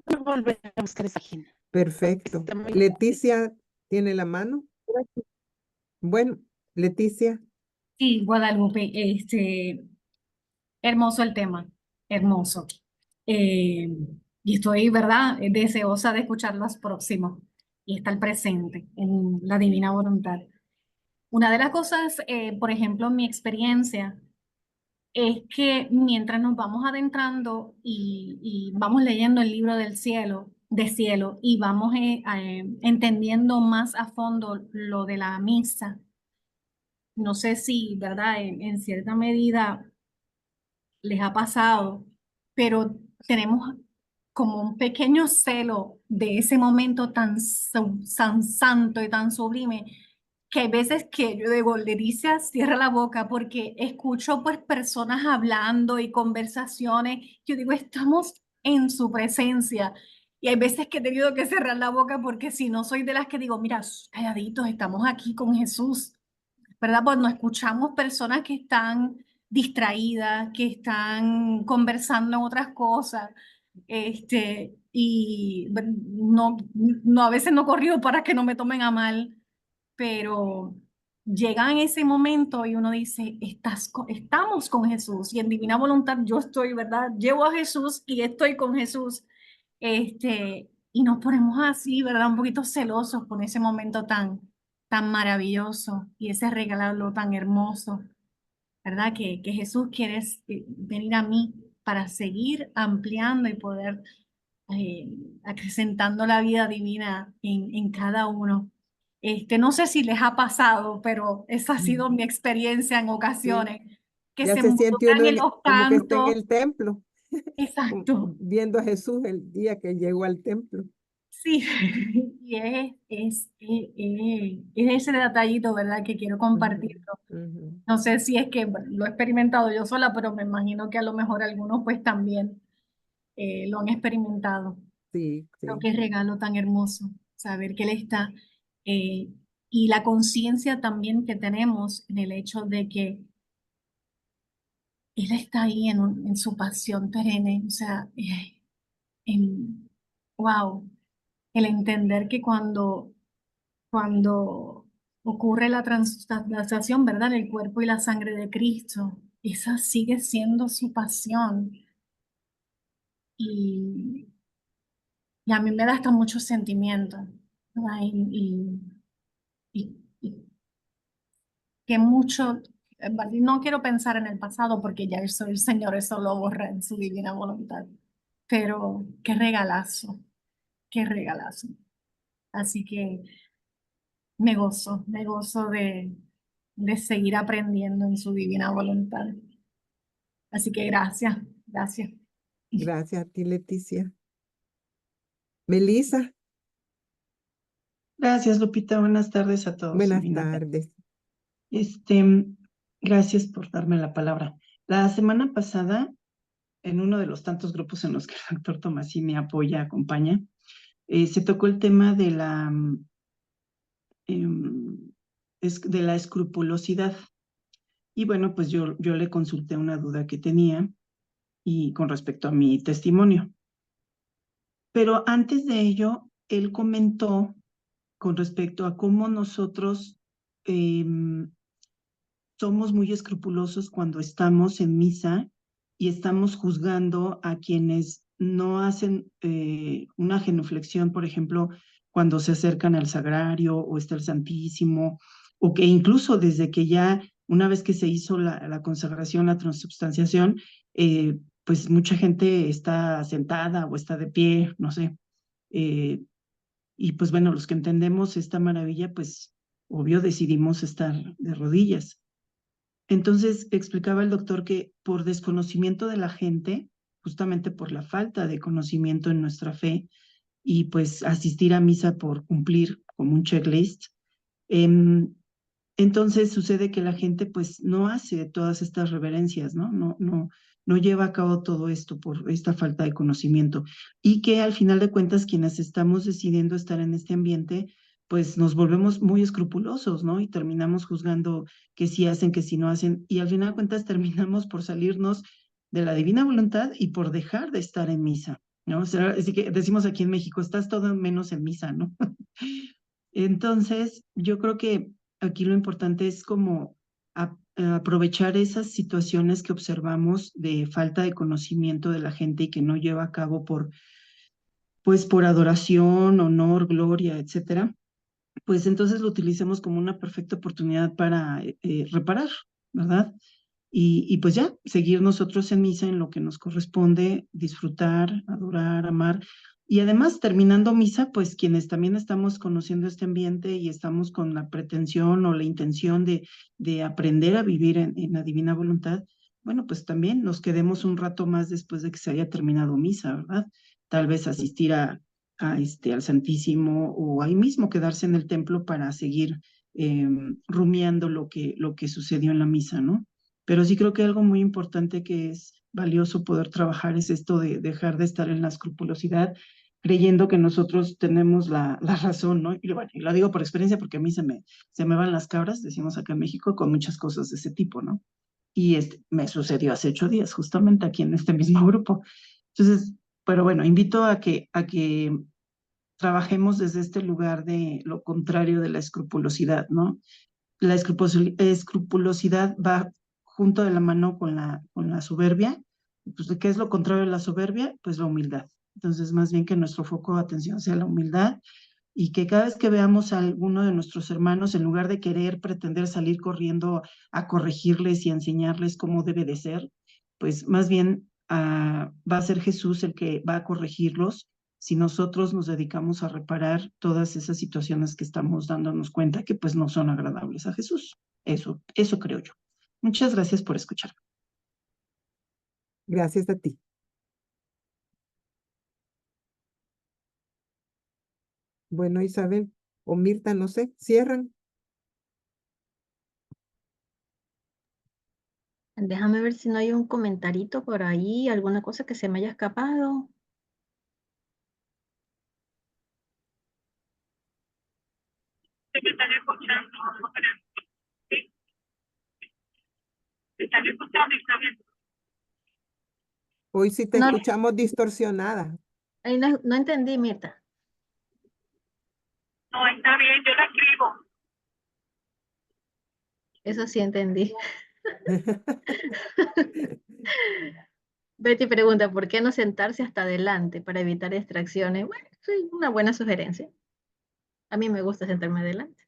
Voy a volver a buscar esa página. perfecto. Está muy Leticia tiene la mano. Bueno, Leticia, Sí, Guadalupe, hermoso el tema, hermoso. Eh, y estoy, ¿verdad?, deseosa de escuchar los próximos y estar presente en la divina voluntad. Una de las cosas, por ejemplo, en mi experiencia, es que mientras nos vamos adentrando y vamos leyendo el libro de cielo, y vamos entendiendo más a fondo lo de la misa, no sé si, ¿verdad?, en cierta medida les ha pasado, pero tenemos como un pequeño celo de ese momento tan santo y tan sublime, que hay veces que yo digo, Leticia, cierra la boca, porque escucho pues personas hablando y conversaciones, yo digo, estamos en su presencia. Y hay veces que he tenido que cerrar la boca porque si no soy de las que digo, mira, calladitos, estamos aquí con Jesús, ¿verdad? Pues no escuchamos personas que están distraídas, que están conversando en otras cosas, y no, a veces no corrido para que no me tomen a mal, pero llega en ese momento y uno dice, estamos con Jesús y en divina voluntad yo estoy, ¿verdad? Llevo a Jesús y estoy con Jesús, y nos ponemos así, ¿verdad? Un poquito celosos con ese momento tan maravilloso y ese regalo tan hermoso, ¿verdad? Que Jesús quiere venir a mí para seguir ampliando y poder eh, acrecentando la vida divina en cada uno. No sé si les ha pasado, pero esa ha sido mi experiencia en sí, ocasiones, que ya se se siente uno involucran en los como que está en cantos. el templo, Exacto. viendo a Jesús el día que llegó al templo. Sí, y es ese detallito, ¿verdad?, que quiero compartirlo. Ujú. No sé si es que bueno, lo he experimentado yo sola, pero me imagino que a lo mejor algunos pues también lo han experimentado. Sí, Creo sí. que regalo tan hermoso saber que Él está, eh, y la conciencia también que tenemos en el hecho de que Él está ahí en su pasión perenne, o sea, wow, el entender que cuando ocurre la translación, ¿verdad?, el cuerpo y la sangre de Cristo, esa sigue siendo su pasión. Y, y a mí me da hasta mucho sentimiento, ¿verdad? Y que mucho, no quiero pensar en el pasado porque ya eso el Señor eso lo borra en su divina voluntad, pero qué regalazo. Así que me gozo de seguir aprendiendo en su divina voluntad. Así que gracias, gracias. Gracias a ti, Leticia. Melissa, Gracias, Lupita. Buenas tardes a todos. buenas Divina. tardes. Gracias por darme la palabra. La semana pasada, en uno de los tantos grupos en los que el doctor Tomasini apoya, acompaña, se tocó el tema de de la escrupulosidad. Y bueno, pues yo le consulté una duda que tenía y con respecto a mi testimonio. Pero antes de ello, él comentó con respecto a cómo nosotros somos muy escrupulosos cuando estamos en misa y estamos juzgando a quienes no hacen una genuflexión, por ejemplo, cuando se acercan al sagrario o está el Santísimo, o que incluso desde que ya, una vez que se hizo la consagración, la transubstanciación, pues mucha gente está sentada o está de pie, no sé. Y pues bueno, los que entendemos esta maravilla, pues obvio decidimos estar de rodillas. Entonces explicaba el doctor que por desconocimiento de la gente, justamente por la falta de conocimiento en nuestra fe y pues asistir a misa por cumplir como un checklist, entonces sucede que la gente pues no hace todas estas reverencias, ¿no? No lleva a cabo todo esto por esta falta de conocimiento y que al final de cuentas quienes estamos decidiendo estar en este ambiente pues nos volvemos muy escrupulosos, ¿no? Y terminamos juzgando que sí hacen, que sí no hacen y al final de cuentas terminamos por salirnos de la divina voluntad y por dejar de estar en misa, ¿no? O sea, así que decimos aquí en México, estás todo menos en misa, ¿no? Entonces, yo creo que aquí lo importante es como aprovechar esas situaciones que observamos de falta de conocimiento de la gente y que no lleva a cabo pues por adoración, honor, gloria, etcétera, pues entonces lo utilicemos como una perfecta oportunidad para reparar, ¿verdad? Y pues ya, seguir nosotros en misa en lo que nos corresponde, disfrutar, adorar, amar. Y además, terminando misa, pues quienes también estamos conociendo este ambiente y estamos con la pretensión o la intención de aprender a vivir en la divina voluntad, bueno, pues también nos quedemos un rato más después de que se haya terminado misa, ¿verdad? Tal vez asistir al Santísimo o ahí mismo quedarse en el templo para seguir rumiando lo que sucedió en la misa, ¿no? Pero sí creo que algo muy importante que es valioso poder trabajar es esto de dejar de estar en la escrupulosidad, creyendo que nosotros tenemos la razón, ¿no? Y bueno, y lo digo por experiencia porque a mí se me van las cabras, decimos acá en México, con muchas cosas de ese tipo, ¿no? Y me sucedió hace 8 días, justamente aquí en este mismo grupo. Entonces, pero bueno, invito a que trabajemos desde este lugar de lo contrario de la escrupulosidad, ¿no? La escrupulosidad va junto de la mano con la soberbia. Pues, ¿qué es lo contrario de la soberbia? Pues la humildad. Entonces, más bien que nuestro foco de atención sea la humildad y que cada vez que veamos a alguno de nuestros hermanos, en lugar de querer pretender salir corriendo a corregirles y a enseñarles cómo debe de ser, pues más bien va a ser Jesús el que va a corregirlos si nosotros nos dedicamos a reparar todas esas situaciones que estamos dándonos cuenta que pues no son agradables a Jesús. Eso creo yo. Muchas gracias por escuchar. Gracias a ti. Bueno, Isabel o Mirta, no sé, cierran. Déjame ver si no hay un comentarito por ahí, alguna cosa que se me haya escapado. ¿Me están escuchando? ¿Sí? ¿Me están escuchando, Isabel? Hoy sí te No, escuchamos distorsionada. no entendí, Mirta. No, está bien, yo la escribo. Eso sí entendí. Betty pregunta, ¿por qué no sentarse hasta adelante para evitar distracciones? Bueno, sí, una buena sugerencia. A mí me gusta sentarme adelante.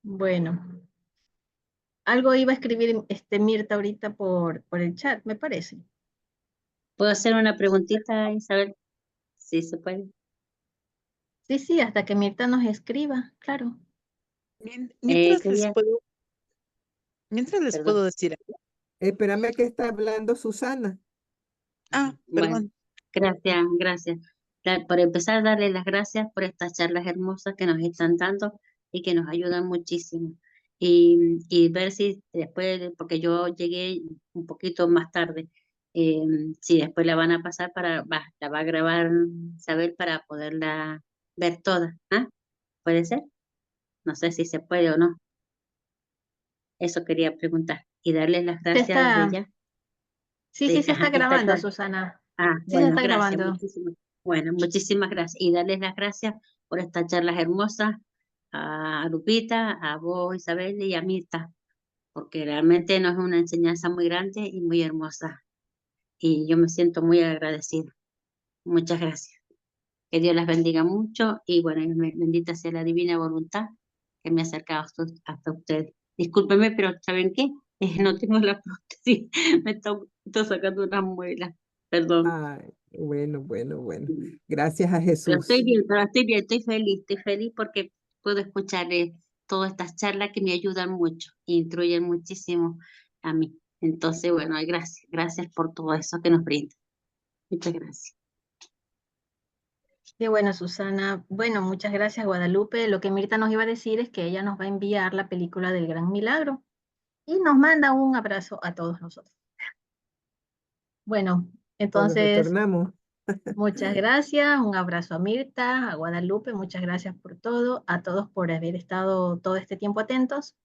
Bueno, algo iba a escribir Mirta ahorita por el chat, me parece. ¿Puedo hacer una preguntita, Isabel? Sí, se puede. Sí, hasta que Mirta nos escriba, claro. Mientras Quería, les perdón. puedo decir algo. Espérame que está hablando Susana. Ah, Bueno, perdón. gracias. Por empezar, darle las gracias por estas charlas hermosas que nos están dando y que nos ayudan muchísimo. Y ver si después, porque yo llegué un poquito más tarde, si después la van a pasar la va a grabar Isabel para poderla ver toda. ¿Ah? ¿Puede ser? No sé si se puede o no. Eso quería preguntar. Y darles las gracias de ella. Sí, se está que grabando, toda. Susana. Sí, se Bueno, está gracias, grabando. muchísimas gracias. Y darles las gracias por estas charlas hermosas a Lupita, a vos, Isabel, y a Mirta, porque realmente nos es una enseñanza muy grande y muy hermosa. Y yo me siento muy agradecida. Muchas gracias. Que Dios las bendiga mucho y bueno, bendita sea la divina voluntad que me ha acercado hasta ustedes. Discúlpenme, pero ¿saben qué? No tengo la prótesis, me estoy sacando una muela, perdón. Ay, bueno. Gracias a Jesús. Pero estoy bien, estoy feliz porque puedo escuchar todas estas charlas que me ayudan mucho e instruyen muchísimo a mí. Entonces, bueno, gracias por todo eso que nos brinda. Muchas gracias. Qué bueno, Susana. Bueno, muchas gracias, Guadalupe. Lo que Mirta nos iba a decir es que ella nos va a enviar la película del Gran Milagro y nos manda un abrazo a todos nosotros. Bueno, Cuando entonces, retornamos. muchas gracias. Un abrazo a Mirta, a Guadalupe. Muchas gracias por todo, a todos por haber estado todo este tiempo atentos.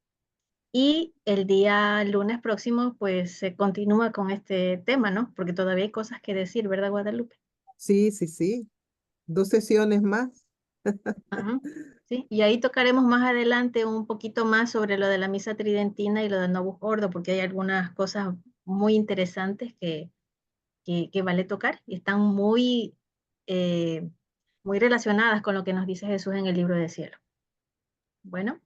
Y el día lunes próximo, pues se continúa con este tema, ¿no? Porque todavía hay cosas que decir, ¿verdad, Guadalupe? Sí. 2 sesiones más. Ajá, sí, y ahí tocaremos más adelante un poquito más sobre lo de la misa tridentina y lo del Novus Ordo, porque hay algunas cosas muy interesantes que vale tocar y están eh, muy relacionadas con lo que nos dice Jesús en el libro del cielo. Bueno,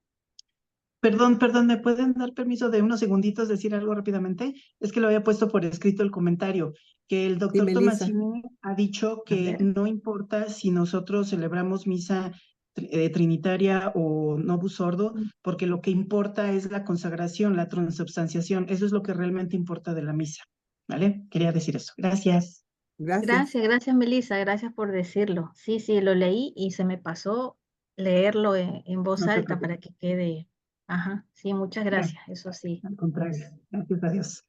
Perdón, ¿me pueden dar permiso de unos segunditos decir algo rápidamente? Es que lo había puesto por escrito el comentario, que el Sí, doctor Melissa. Tomasini ha dicho a que ver. no importa si nosotros celebramos misa trinitaria o Novus Ordo, porque lo que importa es la consagración, la transubstanciación. Eso es lo que realmente importa de la misa, ¿vale? Quería decir eso. Gracias. Gracias. Gracias, Melissa, gracias por decirlo. Sí, lo leí y se me pasó leerlo en voz No te alta preocupes. para que quede. Ajá, sí, muchas Gracias. gracias, eso sí, Al contrario, gracias a Dios.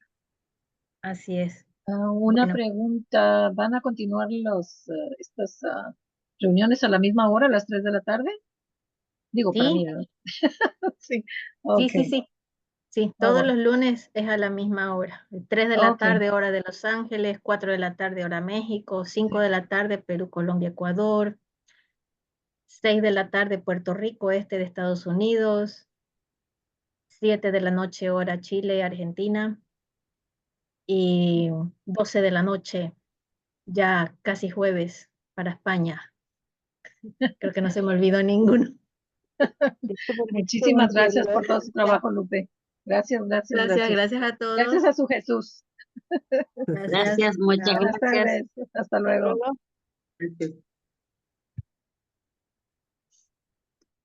así es. Una Bueno, pregunta, ¿van a continuar estas reuniones a la misma hora, a las 3 de la tarde? Digo, para sí, mí, ¿verdad? Sí, ok. sí, Ah, todos bueno. los lunes es a la misma hora. 3 de la Ok, tarde, hora de Los Ángeles, 4 de la tarde, hora México, 5 de la tarde, Perú, Colombia, Ecuador, 6 de la tarde, Puerto Rico, este de Estados Unidos, 7 de la noche, hora Chile, Argentina, y 12 de la noche, ya casi jueves, para España. Creo que no se me olvidó ninguno. muchísimas gracias por todo su trabajo, Lupe. Gracias. Gracias a Gracias todos. a su Jesús. Gracias. Gracias, muchas Chao. Buenas gracias. tardes. Hasta luego. Gracias.